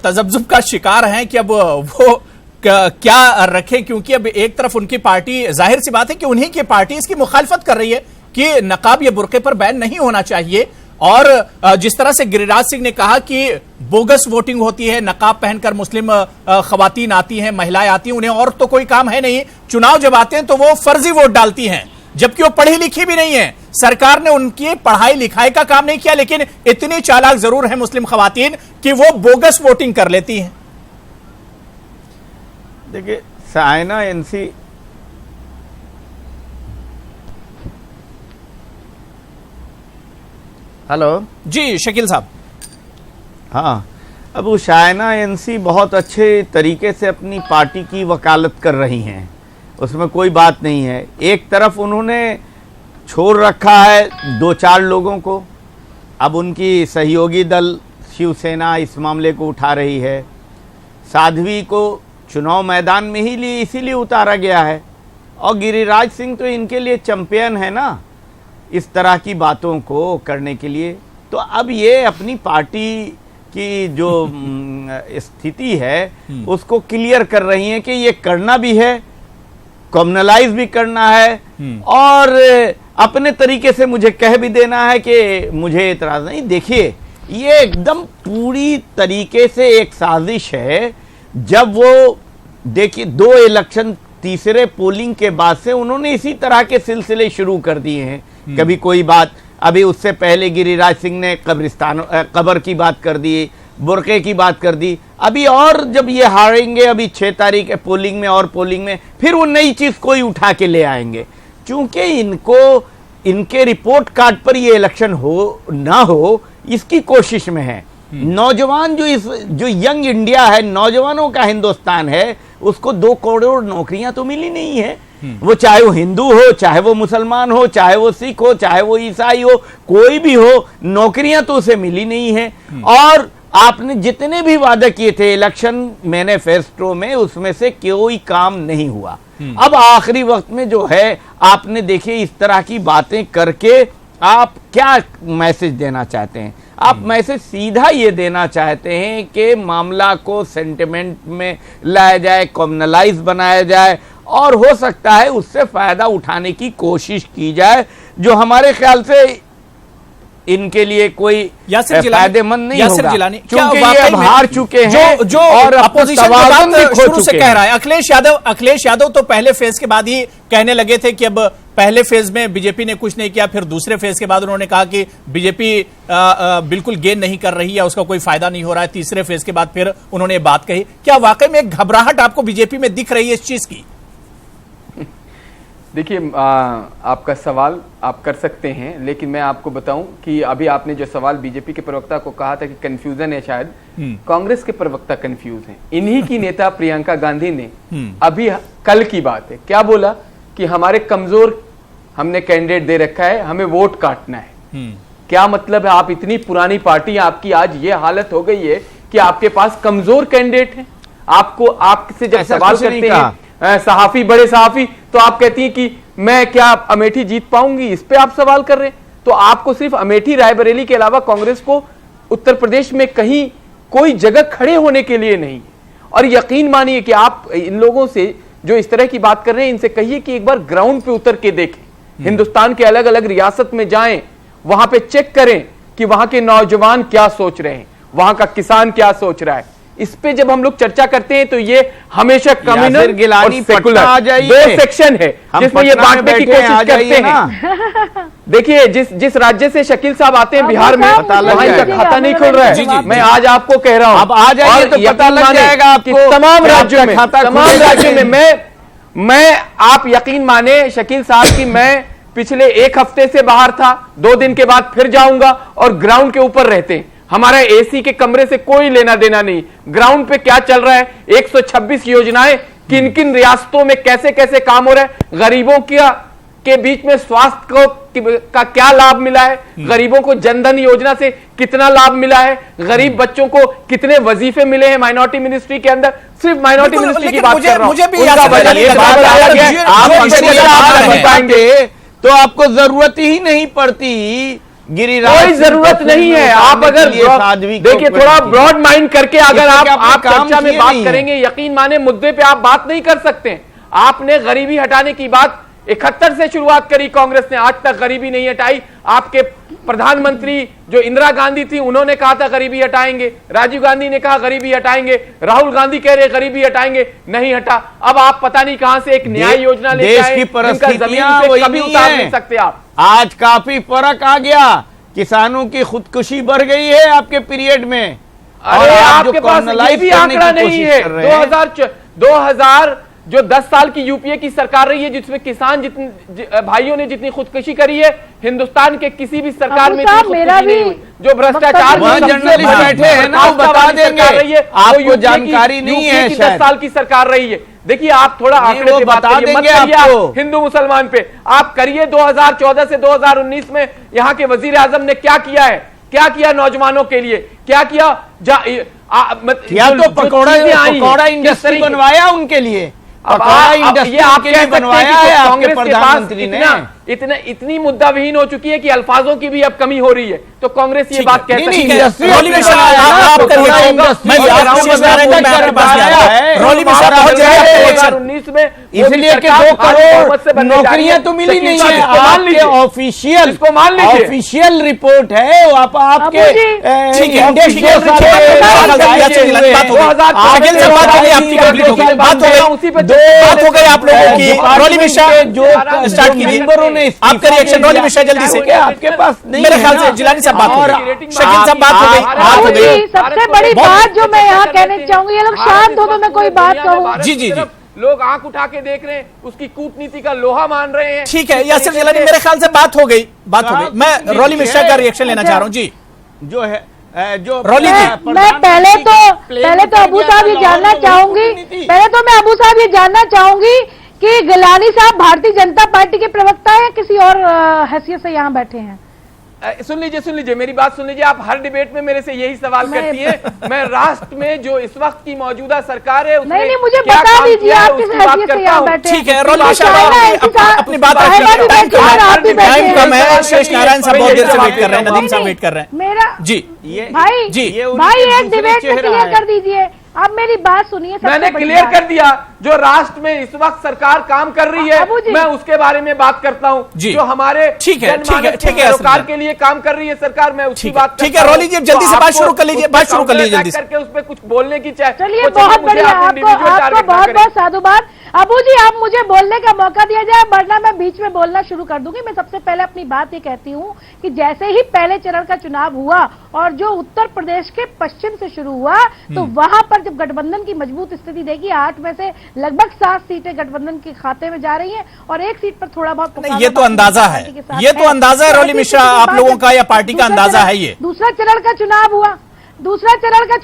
तजब्जुब का शिकार हैं कि अब वो क्या रखें, क्योंकि अब एक तरफ उनकी पार्टी, जाहिर सी बात है कि उन्हीं की पार्टी इसकी मुखालफत कर रही है कि नकाब या बुर्के पर बैन नहीं होना चाहिए। और जिस तरह से गिरिराज सिंह ने कहा कि बोगस वोटिंग होती है, नकाब पहनकर मुस्लिम खवातीन आती हैं, महिलाएं आती हैं, उन्हें और तो कोई काम है नहीं, चुनाव जब आते हैं तो वो फर्जी वोट डालती हैं, जबकि वो पढ़ी लिखी भी नहीं है। सरकार ने उनकी पढ़ाई लिखाई का काम नहीं किया, लेकिन इतनी चालाक जरूर है मुस्लिम खवातीन कि वो बोगस वोटिंग कर लेती हैं। देखिए, साइना एनसी हेलो जी शकील साहब। हाँ, अब वो शायना एनसी बहुत अच्छे तरीके से अपनी पार्टी की वकालत कर रही हैं, उसमें कोई बात नहीं है। एक तरफ उन्होंने छोड़ रखा है 2-4 लोगों को, अब उनकी सहयोगी दल शिवसेना इस मामले को उठा रही है। साध्वी को चुनाव मैदान में ही लिए इसीलिए उतारा गया है, और गिरिराज सिंह तो इनके लिए चैंपियन है ना इस तरह की बातों को करने के लिए। तो अब ये अपनी पार्टी की जो स्थिति है उसको क्लियर कर रही हैं कि ये करना भी है, कम्युनलाइज भी करना है, और अपने तरीके से मुझे कह भी देना है कि मुझे इतराज नहीं। देखिए, ये एकदम पूरी तरीके से एक साजिश है। जब वो देखिए 2 इलेक्शन, तीसरे पोलिंग के बाद से उन्होंने इसी तरह के सिलसिले शुरू कर दिए हैं। कभी कोई बात, अभी उससे पहले गिरिराज सिंह ने कब्र की बात कर दी, बुरके की बात कर दी, अभी और जब ये हारेंगे, अभी 6 तारीख है पोलिंग में, और पोलिंग में फिर वो नई चीज कोई उठा के ले आएंगे। क्योंकि इनको इनके रिपोर्ट कार्ड पर ये इलेक्शन हो ना हो इसकी कोशिश में है। नौजवान जो यंग इंडिया है, नौजवानों का हिंदुस्तान है, उसको 2 करोड़ नौकरियां तो मिली नहीं है। वो चाहे वो हिंदू हो, चाहे वो मुसलमान हो, चाहे वो सिख हो, चाहे वो ईसाई हो, कोई भी हो, नौकरियां तो उसे मिली नहीं है। और आपने जितने भी वादे किए थे इलेक्शन मैनिफेस्टो में, उसमें से कोई काम नहीं हुआ। अब आखिरी वक्त में जो है, आपने देखिए इस तरह की बातें करके आप क्या मैसेज देना चाहते हैं? आप मैसेज सीधा ये देना चाहते हैं कि मामला को सेंटिमेंट में लाया जाए, कम्युनलाइज बनाया जाए, और हो सकता है उससे फायदा उठाने की कोशिश की जाए, जो हमारे ख्याल से इनके लिए कोई फायदेमंद नहीं होगा, क्योंकि ये अब हार चुके हैं जो और अपोजिशन शुरू से कह रहा है। अखिलेश यादव तो पहले फेज के बाद ही कहने लगे थे कि अब पहले फेज में बीजेपी ने कुछ नहीं किया, फिर दूसरे फेज के बाद उन्होंने कहा कि बीजेपी बिल्कुल गेन नहीं कर रही है, उसका कोई फायदा नहीं हो रहा है। तीसरे फेज के बाद फिर उन्होंने बात कही। क्या वाकई में एक घबराहट आपको बीजेपी में दिख रही है इस चीज की? देखिए, आपका सवाल आप कर सकते हैं, लेकिन मैं आपको बताऊं कि अभी आपने जो सवाल बीजेपी के प्रवक्ता को कहा था कि कंफ्यूजन है, शायद कांग्रेस के प्रवक्ता कंफ्यूज हैं। इन्हीं की नेता प्रियंका गांधी ने अभी कल की बात है क्या बोला कि हमारे कमजोर हमने कैंडिडेट दे रखा है, हमें वोट काटना है। क्या मतलब है? आप इतनी पुरानी पार्टी, आपकी आज ये हालत हो गई है कि आपके पास कमजोर कैंडिडेट हैं। आपको आपसे जब सवाल करते हैं सहाफी, बड़े सहाफी, तो आप कहती हैं कि मैं क्या अमेठी जीत पाऊंगी, इस पे आप सवाल कर रहे हैं। तो आपको सिर्फ अमेठी रायबरेली के अलावा कांग्रेस को उत्तर प्रदेश में कहीं कोई जगह खड़े होने के लिए नहीं। और यकीन मानिए कि आप इन लोगों से जो इस तरह की बात कर रहे हैं, इनसे कहिए कि एक बार ग्राउंड पे उतर के देखें, हिंदुस्तान के अलग अलग रियासत में जाएं, वहां पे चेक करें कि वहां के नौजवान क्या सोच रहे हैं, वहां का किसान क्या सोच रहा है। इस पे जब हम लोग चर्चा करते हैं तो ये हमेशा कम्युनल और सेकुलर 2 सेक्शन है जिसमें ये बांटने की कोशिश करते हैं। देखिए, जिस राज्य से शकील साहब आते हैं बिहार में, वहां इनका खाता नहीं खुल रहा है। मैं आज आपको कह रहा हूं, अब आ जाइए तो पता लग जाएगा आपको। तमाम राज्यों में मैं आप यकीन माने शकील साहब की, मैं पिछले 1 हफ्ते से बाहर था, 2 दिन के बाद फिर जाऊंगा, और ग्राउंड के ऊपर रहते हैं। हमारा एसी के कमरे से कोई लेना देना नहीं, ग्राउंड पे क्या चल रहा है, 126 योजनाएं किन किन रियासतों में कैसे कैसे काम हो रहा है, गरीबों के बीच में स्वास्थ्य का क्या लाभ मिला है, गरीबों को जनधन योजना से कितना लाभ मिला है, गरीब बच्चों को कितने वजीफे मिले हैं माइनॉरिटी मिनिस्ट्री के अंदर। सिर्फ माइनॉरिटी मिनिस्ट्री की बात कर रहा हूं, तो आपको जरूरत ही नहीं पड़ती गिरिराज, कोई जरूरत नहीं है। आप अगर देखिए, थोड़ा ब्रॉड माइंड करके अगर आप चर्चा में बात करेंगे, यकीन माने मुद्दे पे आप बात नहीं कर सकते। आपने गरीबी हटाने की बात 71 से शुरुआत करी कांग्रेस ने, आज तक गरीबी नहीं हटाई। आपके प्रधानमंत्री जो इंदिरा गांधी थी, उन्होंने कहा था गरीबी हटाएंगे, राजीव गांधी ने कहा गरीबी हटाएंगे, राहुल गांधी कह रहे गरीबी हटाएंगे, नहीं हटा। अब आप पता नहीं कहां से एक न्याय योजना लेके आए, जिनका जमीन पे कभी उतार नहीं सकते आप। आज काफी फर्क आ गया, किसानों की खुदकुशी बढ़ गई है आपके पीरियड में। अरे आपके पास ये भी आंकड़ा नहीं है। 2000 जो 10 साल की यूपीए की सरकार रही है, जिसमें किसान भाइयों ने जितनी खुदकुशी करी है, हिंदुस्तान के किसी भी सरकार में मेरा भी जो भ्रष्टाचार जर्नलिस्ट बैठे हैं ना, वो बता देंगे, आपको जानकारी नहीं है। 10 साल की सरकार रही है। देखिए आप थोड़ा आंकड़े पे बात करिए, मत करिए हिंदू मुसलमान पे, आप करिए 2014 से 2019 में यहाँ के वजीर आजम ने क्या किया है, क्या किया नौजवानों के लिए, क्या किया तो पकौड़ा इंडस्ट्री बनवाया उनके लिए, ये आप कह बनवाया है आपके प्रधानमंत्री ने। इतनी मुद्दा विहीन हो चुकी है कि अल्फाजों की भी अब कमी हो रही है, तो कांग्रेस ये बात कहती है। इसलिए कि 2 करोड़ नौकरियां तो मिली नहीं है। आपके ऑफिशियल रिपोर्ट है, आपके बात हो गई आप लोगों की। रॉली मिश्रा जो स्टार्ट कीजिए, आपका रिएक्शन रॉली मिश्रा जल्दी से। आपके पास नहीं, मेरे ख्याल से जिलानी साहब बात हो गई, शकील साहब बात हो गई। सबसे बड़ी बात जो मैं यहाँ कहना चाहूंगी, ये लोग शांत हो तो मैं कोई बात कहूँ। जी जी जी, लोग आंख उठा के देख रहे हैं, उसकी कूटनीति का लोहा मान रहे हैं। ठीक है यासिर जिलानी, मेरे ख्याल से बात हो गई। मैं रॉली मिश्रा का रिएक्शन लेना चाह रहा हूँ जी। जो है जो रॉली जी, मैं पहले तो अबू साहब ये जानना चाहूंगी, कि गिलानी साहब भारतीय जनता पार्टी के प्रवक्ता है, किसी और हैसियत से यहाँ बैठे हैं? सुन लीजिए मेरी बात सुन लीजिए। आप हर डिबेट में मेरे से यही सवाल करती हैं। मैं राष्ट्र में जो इस वक्त की मौजूदा सरकार है, नहीं मुझे बता दीजिए आप किस हैसियत से यहाँ बैठे हैं। ठीक है रॉली मिश्रा अपनी बात टाइम कम है। शेष नारायण साहब बहुत देर से वेट कर रहे हैं, नदीम साहब वेट कर रहे हैं। मेरा जी भाई एक डिबेट में क्लियर कर दीजिए। अब मेरी बात सुनिए, मैंने क्लियर कर दिया। जो राष्ट्र में इस वक्त सरकार काम कर रही है, मैं उसके बारे में बात करता हूँ। जो हमारे सरकार के लिए काम कर रही है सरकार, मैं उसकी बात। ठीक है रॉली जी, जल्दी से बात शुरू कर लीजिए, जल्दी करके उस पर कुछ बोलने की चाहे। चलिए बहुत बढ़िया, आपको बहुत बहुत साधुवाद। अबू जी आप मुझे बोलने का मौका दिया जाए, वरना मैं बीच में बोलना शुरू कर दूंगी। मैं सबसे पहले अपनी बात ये कहती हूँ कि जैसे ही पहले चरण का चुनाव हुआ और जो उत्तर प्रदेश के पश्चिम से शुरू हुआ, तो वहां पर जब गठबंधन की मजबूत स्थिति देखी, 8 में से लगभग 7 सीटें गठबंधन के खाते में जा रही हैं और 1 सीट पर थोड़ा बहुत ये तो अंदाजा है, ये तो अंदाजा है रॉली मिश्रा आप लोगों का या पार्टी का अंदाजा है। ये दूसरा चरण का चुनाव हुआ, तीसरे चरण का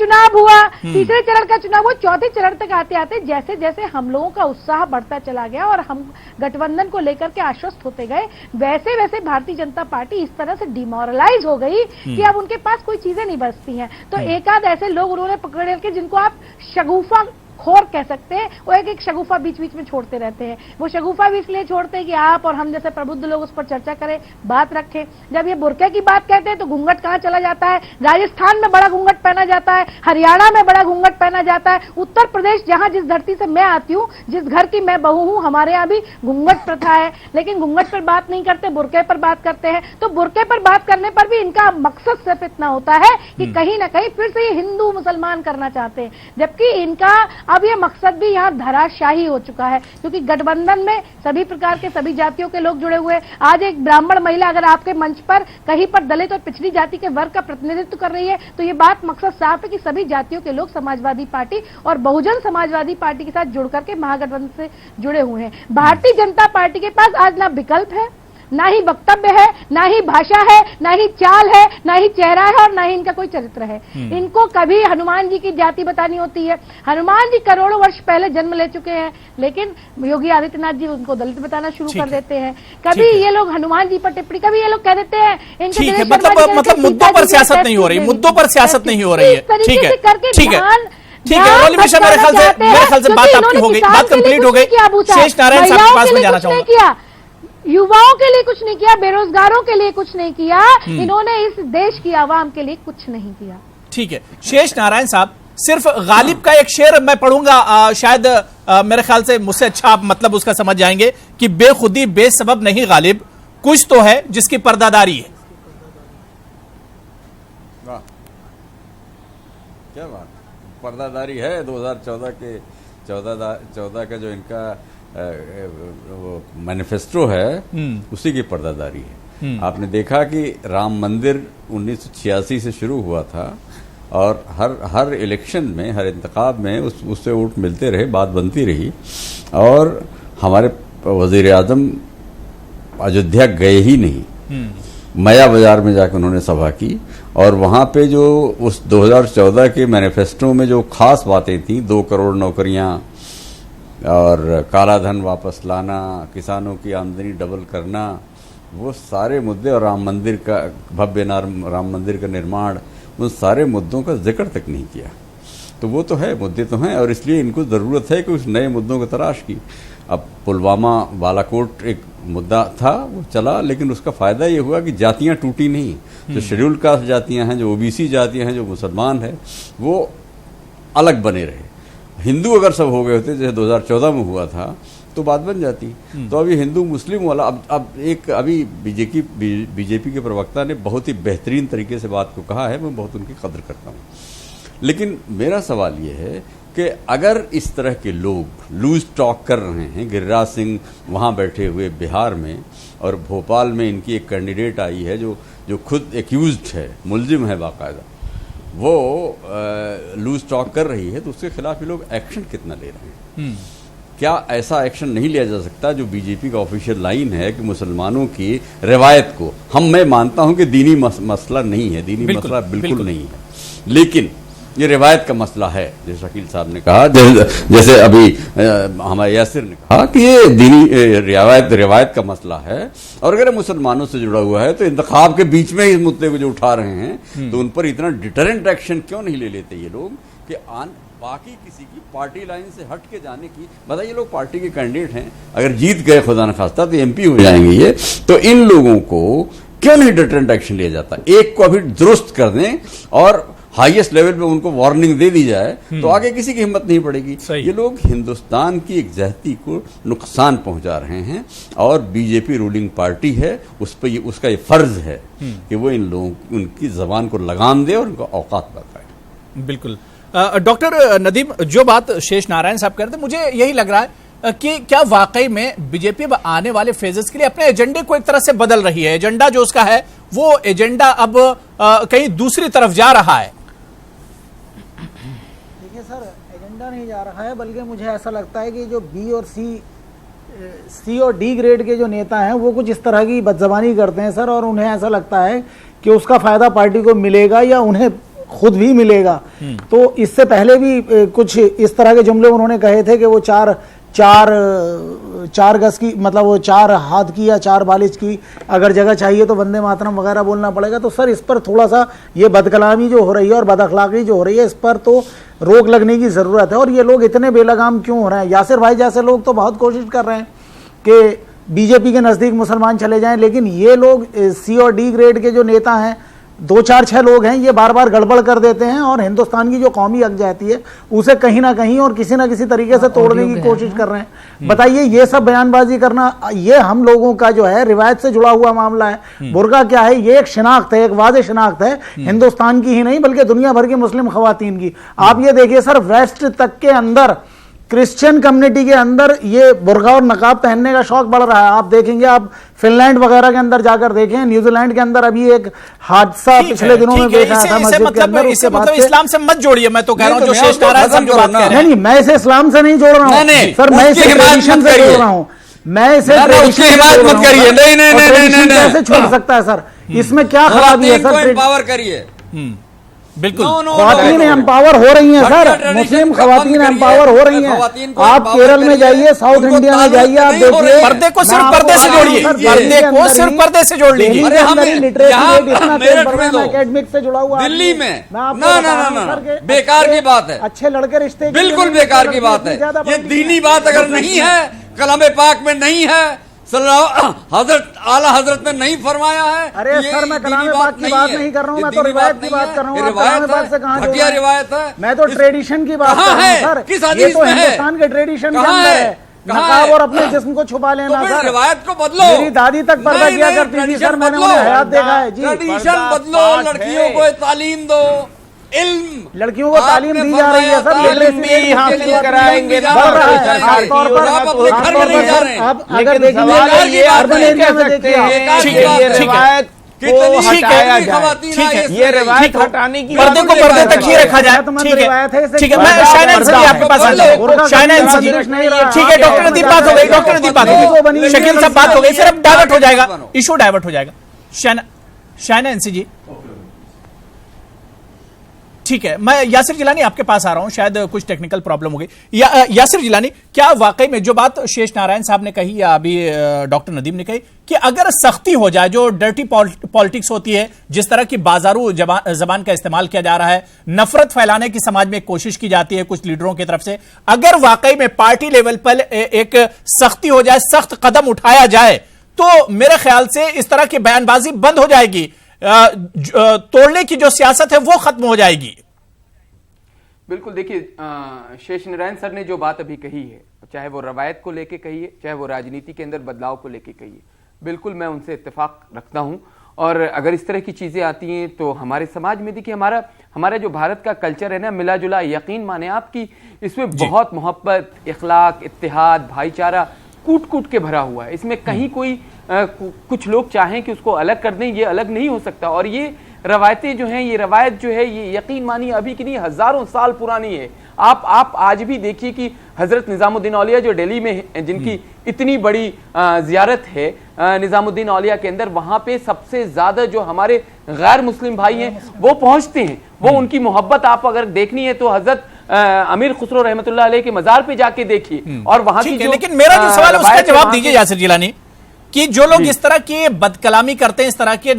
चुनाव हुआ, चौथे चरण तक आते आते जैसे जैसे हम लोगों का उत्साह बढ़ता चला गया और हम गठबंधन को लेकर के आश्वस्त होते गए, वैसे वैसे भारतीय जनता पार्टी इस तरह से डिमोरलाइज हो गई कि अब उनके पास कोई चीजें नहीं बचती हैं। तो एक आध ऐसे लोग उन्होंने पकड़े के जिनको आप शगुफा खोर कह सकते हैं, वो एक शगुफा बीच बीच में छोड़ते रहते हैं। वो शगुफा भी इसलिए छोड़ते हैं कि आप और हम जैसे प्रबुद्ध लोग उस पर चर्चा करें, बात रखें। जब ये बुर्के की बात कहते हैं तो घूंघट कहाँ चला जाता है? राजस्थान में बड़ा घूंघट पहना जाता है, हरियाणा में बड़ा घूंघट पहना जाता है, उत्तर प्रदेश जहां जिस धरती से मैं आती हूँ, जिस घर की मैं बहू हूँ, हमारे यहाँ भी घूंघट प्रथा है। लेकिन घूंघट पर बात नहीं करते, बुर्के पर बात करते हैं। तो बुर्के पर बात करने पर भी इनका मकसद सिर्फ इतना होता है कि कहीं ना कहीं फिर से ये हिंदू मुसलमान करना चाहते हैं, जबकि इनका अब ये मकसद भी यहाँ धराशाही हो चुका है, क्योंकि गठबंधन में सभी प्रकार के सभी जातियों के लोग जुड़े हुए हैं। आज एक ब्राह्मण महिला अगर आपके मंच पर कहीं पर दलित और पिछड़ी जाति के वर्ग का प्रतिनिधित्व कर रही है, तो ये बात मकसद साफ है कि सभी जातियों के लोग समाजवादी पार्टी और बहुजन समाजवादी पार्टी के साथ जुड़ करके महागठबंधन से जुड़े हुए हैं। भारतीय जनता पार्टी के पास आज ना विकल्प है, ना ही वक्तव्य है, ना ही भाषा है, ना ही चाल है, ना ही चेहरा है और ना ही इनका कोई चरित्र है। इनको कभी हनुमान जी की जाति बतानी होती है। हनुमान जी करोड़ों वर्ष पहले जन्म ले चुके हैं, लेकिन योगी आदित्यनाथ जी उनको दलित बताना शुरू कर देते हैं। कभी ये लोग हनुमान जी पर टिप्पणी, कभी ये लोग कह देते हैं इनके मतलब मुद्दों पर सियासत नहीं हो रही, मुद्दों पर सियासत नहीं हो रही है। ठीक है ठीक है रॉली मिश्रा, मेरे ख्याल से बात आपकी हो गई, बात कंप्लीट हो गई। शेष नारायण साहब के पास में जाना चाहूंगा। युवाओं के लिए कुछ नहीं किया, बेरोजगारों के लिए कुछ नहीं किया, इन्होंने इस देश की आवाम के लिए कुछ नहीं किया। ठीक है शेष नारायण साहब, सिर्फ गालिब का एक शेर मैं पढ़ूंगा, शायद मेरे ख्याल से मुझसे अच्छा आप मतलब उसका समझ जाएंगे कि बेखुदी बेसबब नहीं गालिब, कुछ तो है जिसकी पर्दादारी है। क्या बात, पर्दादारी है 2014 का जो इनका मैनिफेस्टो है उसी की पर्दादारी है। आपने देखा कि राम मंदिर 1986 से शुरू हुआ था और हर इलेक्शन में, हर इंतखाब में उससे वोट मिलते रहे, बात बनती रही। और हमारे वजीर आजम अयोध्या गए ही नहीं, मया बाजार में जाकर उन्होंने सभा की और वहां पे जो उस 2014 के मैनिफेस्टो में जो खास बातें थी, 2 करोड़ नौकरियां और काला धन वापस लाना, किसानों की आमदनी डबल करना, वो सारे मुद्दे, और राम मंदिर का भव्य राम मंदिर का निर्माण, उन सारे मुद्दों का जिक्र तक नहीं किया। तो वो तो है, मुद्दे तो हैं और इसलिए इनको ज़रूरत है कि उस नए मुद्दों को तलाश की। अब पुलवामा बालाकोट एक मुद्दा था, वो चला, लेकिन उसका फायदा ये हुआ कि जातियां टूटी नहीं। जो शेड्यूल्ड कास्ट जातियां हैं, जो ओबीसी जातियां हैं, जो मुसलमान हैं, वो अलग बने रहे। हिंदू अगर सब हो गए होते जैसे 2014 में हुआ था तो बात बन जाती। तो अभी हिंदू मुस्लिम वाला अभी बीजेपी के प्रवक्ता ने बहुत ही बेहतरीन तरीके से बात को कहा है, मैं बहुत उनकी कदर करता हूँ। लेकिन मेरा सवाल ये है कि अगर इस तरह के लोग लूज टॉक कर रहे हैं, गिरिराज सिंह वहाँ बैठे हुए बिहार में और भोपाल में इनकी एक कैंडिडेट आई है जो खुद एक्यूज्ड है, मुलजिम है बाकायदा, वो लूज टॉक कर रही है, तो उसके खिलाफ ये लोग एक्शन कितना ले रहे हैं? क्या ऐसा एक्शन नहीं लिया जा सकता जो बीजेपी का ऑफिशियल लाइन है कि मुसलमानों की रिवायत को, मैं मानता हूं कि दीनी मसला नहीं है, दीनी मसला बिल्कुल नहीं है, लेकिन ये रिवायत का मसला है, जैसे शकील साहब ने कहा, जैसे अभी हमारे यासिर ने कहा कि ये दीनी रिवायत का मसला है और अगर मुसलमानों से जुड़ा हुआ है तो इंतखाब के बीच में इस मुद्दे को जो उठा रहे हैं तो उन पर इतना डिटरेंट एक्शन क्यों नहीं ले लेते ये लोग कि बाकी किसी की पार्टी लाइन से हट के जाने की। बताइए, ये लोग पार्टी के कैंडिडेट हैं, अगर जीत गए खुदा न खास्ता तो एमपी हो जाएंगे ये, तो इन लोगों को क्यों नहीं डिटरेंट एक्शन लिया जाता? एक को अभी दुरुस्त कर दें और हाईएस्ट लेवल पे उनको वार्निंग दे दी जाए तो आगे किसी की हिम्मत नहीं पड़ेगी। ये लोग हिंदुस्तान की एक जहती को नुकसान पहुंचा रहे हैं और बीजेपी रूलिंग पार्टी है, उस पर उसका ये फर्ज है कि वो इन लोगों उनकी जबान को लगाम दे और उनको औकात बताए। बिल्कुल। डॉक्टर नदीम, जो बात शेष नारायण साहब कह रहे थे, मुझे यही लग रहा है कि क्या वाकई में बीजेपी आने वाले फेजेस के लिए अपने एजेंडे को एक तरह से बदल रही है? एजेंडा जो उसका है वो एजेंडा अब कहीं दूसरी तरफ जा रहा है। देखिए सर, एजेंडा नहीं जा रहा है, बल्कि मुझे ऐसा लगता है कि जो बी और सी और डी ग्रेड के जो नेता हैं वो कुछ इस तरह की बदजबानी करते हैं सर, और उन्हें ऐसा लगता है कि उसका फायदा पार्टी को मिलेगा या उन्हें खुद भी मिलेगा। तो इससे पहले भी कुछ इस तरह के जुमले उन्होंने कहे थे कि वो चार गज की, मतलब वो 4 हाथ की या 4 बालिश की अगर जगह चाहिए तो वंदे मातरम वगैरह बोलना पड़ेगा। तो सर, इस पर थोड़ा सा ये बदकलामी जो हो रही है और बदअखलाकी जो हो रही है, इस पर तो रोक लगने की जरूरत है। और ये लोग इतने बेलगाम क्यों हो रहे हैं? यासिर भाई जैसे लोग तो बहुत कोशिश कर रहे हैं कि बीजेपी के नजदीक मुसलमान चले जाएं, लेकिन ये लोग सी और डी ग्रेड के जो नेता हैं, 2-4-6 लोग हैं, ये बार बार गड़बड़ कर देते हैं और हिंदुस्तान की जो कौमी यकजहती है उसे कहीं ना कहीं और किसी ना किसी तरीके से तोड़ने की कोशिश कर रहे हैं। बताइए, ये सब बयानबाजी करना, ये हम लोगों का जो है रिवायत से जुड़ा हुआ मामला है। बुर्का क्या है? ये एक शिनाख्त है, एक वाज़ेह शिनाख्त है, हिंदुस्तान की ही नहीं बल्कि दुनिया भर की मुस्लिम खवातीन की। आप ये देखिए सर, वेस्ट तक के अंदर, क्रिश्चियन कम्युनिटी के अंदर ये बुर्का और नकाब पहनने का शौक बढ़ रहा है। आप देखेंगे, आप फिनलैंड वगैरह के अंदर जाकर देखें, न्यूजीलैंड के अंदर अभी एक हादसा पिछले दिनों में पेश आया था मस्जिद के अंदर। उसके बाद इस्लाम से मत जोड़िए, मैं तो कह रहा हूं जो शेष नारायण साहब जो बात कर रहे हैं। नहीं, मैं इसे इस्लाम से नहीं जोड़ रहा हूं सर, मैं इसे ट्रेडिशन से जोड़ रहा हूं। मैं इसे मत करिए, नहीं कैसे छोड़ सकता है सर? इसमें क्या खराबी है सर? एम्पावर करिए। बिल्कुल, खवातीन एम्पावर हो रही हैं सर, मुस्लिम खवातीन एम्पावर हो रही हैं। आप केरल में जाइए, साउथ इंडिया में जाइए, आप देखिए, पर्दे को सिर्फ पर्दे से जोड़िए, पर्दे को सिर्फ पर्दे से जोड़ लीजिए। एकेडमिक से जुड़ा हुआ दिल्ली में ना, बेकार की बात है, अच्छे लड़के रिश्ते, बिल्कुल बेकार की बात है। ये दीनी बात अगर नहीं है, कलाम पाक में नहीं है, हजरत आला हजरत ने नहीं फरमाया है। अरे सर, मैं कलाम पाक की बात नहीं कर रहा हूँ, मैं तो रिवायत की बात कर रहा हूँ। रिवायत से कहाँ रिवायत है? मैं तो ट्रेडिशन की बात कर रहा हूँ सर। किस हदीस में है? हिंदुस्तान के ट्रेडिशन के अंदर है। नकाब और अपने जिस्म को छुपा लेना तो फिर सर। रिवायत को बदलो। मेरी दादी तक पर्दा किया करती थी सर, मैंने उन्हें हयात देखा है जी। ट्रेडिशन बदलो, लड़कियों को तालीम दो, इल्म लड़कियों को तालीम दी जा रही है सर, इल्म भी हासिल कराएंगे ना। बढ़ रहा है खासतौर पर आप अपने घर में नहीं जा रहे हैं। आप अगर देखिए ये अर्बन एरिया में देखिए आप, ठीक है, ये रिवायत को हटाया जाए, ठीक है, ये रिवायत हटाने की पर्दे को पर्दे तक ही रखा जाए। ठीक है, ठीक है, मैं शायना इंसी जी आपके पास आता हूं। शायना इंसी जी, ठीक है, डॉक्टर नदीम बात हो गई, डॉक्टर नदीम बात हो गई, शकील साहब बात हो गई, फिर अब डाइवर्ट हो जाएगा, इशू डाइवर्ट हो जाएगा। शायना इंसी जी, ठीक है, मैं यासिर जिलानी आपके पास आ रहा हूं, शायद कुछ टेक्निकल प्रॉब्लम हो गई। यासिर जिलानी, क्या वाकई में जो बात शेष नारायण साहब ने कही या अभी डॉक्टर नदीम ने कही कि अगर सख्ती हो जाए, जो डर्टी पॉलिटिक्स होती है, जिस तरह की बाजारू जबान का इस्तेमाल किया जा रहा है, नफरत फैलाने की समाज में कोशिश की जाती है कुछ लीडरों की तरफ से, अगर वाकई में पार्टी लेवल पर एक सख्ती हो जाए, सख्त कदम उठाया जाए, तो मेरे ख्याल से इस तरह की बयानबाजी बंद हो जाएगी, तोड़ने की जो सियासत है वो खत्म हो जाएगी। बिल्कुल, देखिए शेष नारायण सर ने जो बात अभी कही है, चाहे वो रवायत को लेके कही है, चाहे वो राजनीति के अंदर बदलाव को लेके कही है, बिल्कुल मैं उनसे इत्तेफाक रखता हूं। और अगर इस तरह की चीजें आती हैं तो हमारे समाज में देखिए हमारा जो भारत का कल्चर है ना, मिला जुला, यकीन माने आपकी, इसमें बहुत मोहब्बत, इखलाक, इत्तेहाद, भाईचारा कूट कूट के भरा हुआ है। इसमें कहीं कोई कुछ लोग चाहें कि उसको अलग कर दें, ये अलग नहीं हो सकता। और ये रवायतें जो हैं, ये रवायत जो है, ये यकीन मानिए अभी की नहीं, हजारों साल पुरानी है। आप आज भी देखिए कि हजरत निजामुद्दीन औलिया जो दिल्ली में है, जिनकी इतनी बड़ी जियारत है निजामुद्दीन औलिया के अंदर, वहां पे सबसे ज्यादा जो हमारे गैर मुस्लिम भाई हैं वो पहुंचते हैं। वो उनकी मोहब्बत आप अगर देखनी है तो हजरत अमीर खुसरो रहमतुल्लाह अलैह के मजार पे जाके देखिए। और वहां की, लेकिन मेरा जो सवाल है उसका जवाब दीजिए यासिर जिलानी, कि जो लोग इस तरह की बदकलामी करते हैं, इस तरह के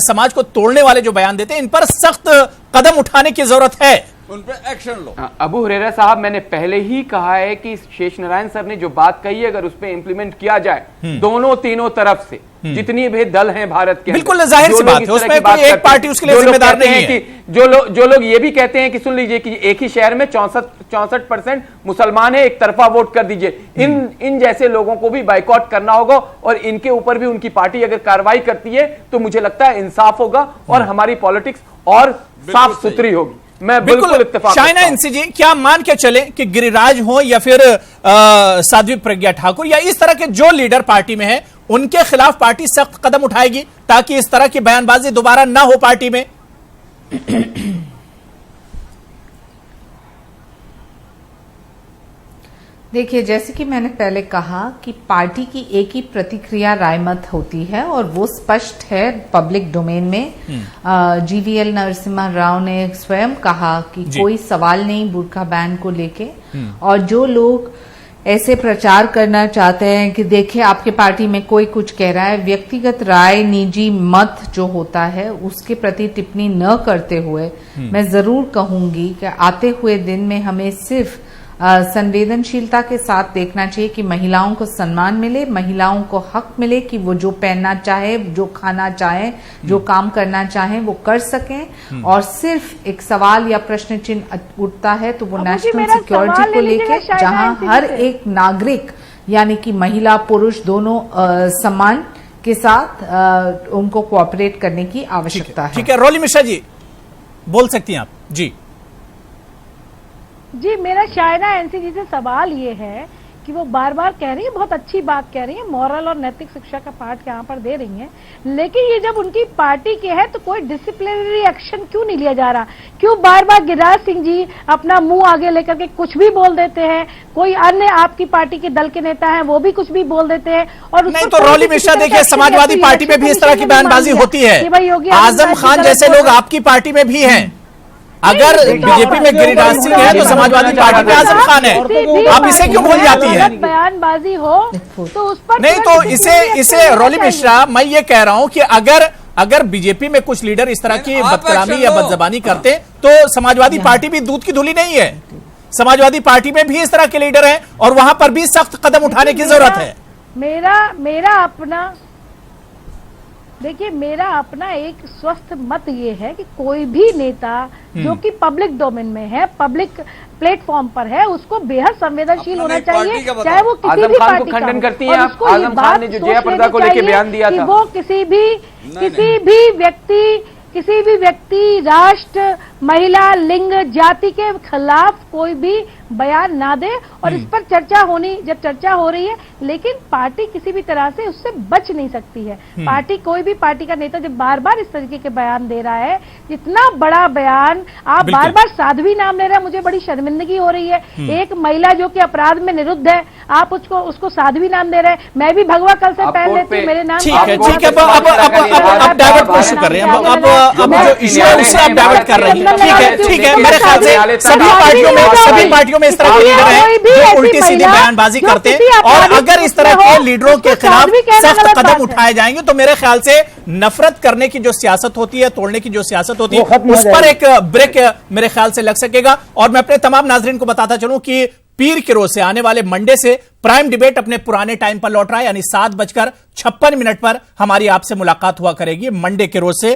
समाज को तोड़ने वाले जो बयान देते हैं, इन पर सख्त कदम उठाने की जरूरत है, उन पर एक्शन लो। अबू हुरैरा साहब, मैंने पहले ही कहा है कि शेष नारायण सर ने जो बात कही है, अगर उस पर इंप्लीमेंट किया जाए दोनों तीनों तरफ से, जितनी भी दल हैं भारत के, बिल्कुल जाहिर सी बात है, उसमें कोई एक पार्टी उसके लिए जिम्मेदार नहीं है। जो लोग ये भी कहते हैं कि सुन लीजिए कि एक ही शहर में 64% मुसलमान है, एक तरफा वोट कर दीजिए, इन जैसे लोगों को भी बाइकआउट करना होगा और इनके ऊपर भी उनकी पार्टी अगर कार्रवाई करती है तो मुझे लगता है इंसाफ होगा और हमारी पॉलिटिक्स और साफ सुथरी होगी। मैं बिल्कुल इत्तेफाक। शायना इंसी जी, क्या मान के चले कि गिरिराज हो या फिर साध्वी प्रज्ञा ठाकुर या इस तरह के जो लीडर पार्टी में है, उनके खिलाफ पार्टी सख्त कदम उठाएगी ताकि इस तरह की बयानबाजी दोबारा ना हो पार्टी में? देखिए, जैसे कि मैंने पहले कहा कि पार्टी की एक ही प्रतिक्रिया रायमत होती है और वो स्पष्ट है पब्लिक डोमेन में। जीवीएल नरसिम्हा राव ने स्वयं कहा कि कोई सवाल नहीं बुर्का बैन को लेके। और जो लोग ऐसे प्रचार करना चाहते हैं कि देखिए आपके पार्टी में कोई कुछ कह रहा है, व्यक्तिगत राय, निजी मत जो होता है उसके प्रति टिप्पणी न करते हुए मैं जरूर कहूंगी कि आते हुए दिन में हमें सिर्फ संवेदनशीलता के साथ देखना चाहिए कि महिलाओं को सम्मान मिले, महिलाओं को हक मिले कि वो जो पहनना चाहे, जो खाना चाहे, जो काम करना चाहे वो कर सकें। और सिर्फ एक सवाल या प्रश्न चिन्ह उठता है तो वो नेशनल सिक्योरिटी को लेके, जहां हर एक नागरिक यानी कि महिला पुरुष दोनों सम्मान के साथ उनको कोऑपरेट करने की आवश्यकता है। ठीक है, रोली मिश्रा जी बोल सकती हैं आप जी। जी, मेरा शायना एनसी जी से सवाल ये है कि वो बार बार कह रही है, बहुत अच्छी बात कह रही है, मॉरल और नैतिक शिक्षा का पाठ यहाँ पर दे रही हैं, लेकिन ये जब उनकी पार्टी के है तो कोई डिसिप्लिनरी एक्शन क्यों नहीं लिया जा रहा? क्यों बार बार गिरिराज सिंह जी अपना मुंह आगे लेकर के कुछ भी बोल देते हैं, कोई अन्य आपकी पार्टी के दल के नेता हैं वो भी कुछ भी बोल देते हैं? और नहीं तो रोली मिश्रा, देखिए समाजवादी पार्टी में भी इस तरह की बयानबाजी होती है, आजम खान जैसे लोग आपकी पार्टी में भी हैं। अगर बीजेपी में गिरिराज सिंह है तो समाजवादी पार्टी में आजम खान है, आप इसे क्यों भूल जाती हैं? बयानबाजी हो तो उस पर नहीं तो इसे रोली मिश्रा, मैं ये कह रहा हूं कि अगर बीजेपी में कुछ लीडर इस तरह की बदकलामी या बदजबानी करते तो समाजवादी पार्टी भी दूध की धुली नहीं है। समाजवादी पार्टी में भी इस तरह के लीडर हैं और वहां पर भी सख्त कदम उठाने की जरूरत है। मेरा अपना देखिए, मेरा अपना एक स्वस्थ मत ये है कि कोई भी नेता जो कि पब्लिक डोमेन में है, पब्लिक प्लेटफॉर्म पर है उसको बेहद संवेदनशील होना चाहिए, का चाहे वो किसी आजम भी खान पार्टी को का खंडन हो। करती हैं और आप? उसको ये आजम खान बात ने जो सोच जया प्रदा लेनी को लेके चाहिए बयान दिया कि था, वो किसी भी व्यक्ति, राष्ट्र, महिला, लिंग, जाति के खिलाफ कोई भी बयान ना दे। और इस पर जब चर्चा हो रही है, लेकिन पार्टी किसी भी तरह से उससे बच नहीं सकती है। पार्टी, कोई भी पार्टी का नेता जब बार बार इस तरीके के बयान दे रहा है, इतना बड़ा बयान, आप बार बार साध्वी नाम ले रहे हैं, मुझे बड़ी शर्मिंदगी हो रही है। एक महिला जो कि अपराध में निरुद्ध है, आप उसको साध्वी नाम दे रहे हैं। मैं भी भगवा कल से पहन लेती हूँ, मेरे नाम ठीक है। अब डाइवर्ट को शुरू कर रहे हैं, अब जो इश्यू है उससे आप डाइवर्ट कर रही हैं। ठीक है। मेरे ख्याल से सभी पार्टियों में इस तरह के लीडर हैं जो उल्टी सीधी बयानबाजी करते हैं, और अगर इस तरह के लीडरों के खिलाफ सख्त कदम उठाए जाएंगे तो मेरे ख्याल से नफरत करने की जो सियासत होती है, तोड़ने की जो सियासत होती है, उस पर एक ब्रेक मेरे ख्याल से लग सकेगा। और मैं अपने तमाम नाजरीन को बताता चलूं कि पीर के रोज से आने वाले मंडे से प्राइम डिबेट अपने पुराने टाइम पर लौट रहा है, यानी 7:56 पर हमारी आपसे मुलाकात हुआ करेगी मंडे के रोज से।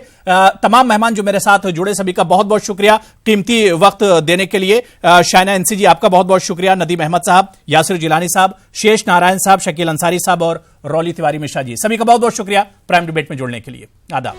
तमाम मेहमान जो मेरे साथ जुड़े, सभी का बहुत बहुत शुक्रिया कीमती वक्त देने के लिए। शाइना एनसी जी, आपका बहुत बहुत शुक्रिया। नदीम अहमद साहब, यासिर जिलानी साहब, शेष नारायण साहब, शकील अंसारी साहब और रौली तिवारी मिश्रा जी, सभी का बहुत बहुत शुक्रिया प्राइम डिबेट में जुड़ने के लिए। आदाब।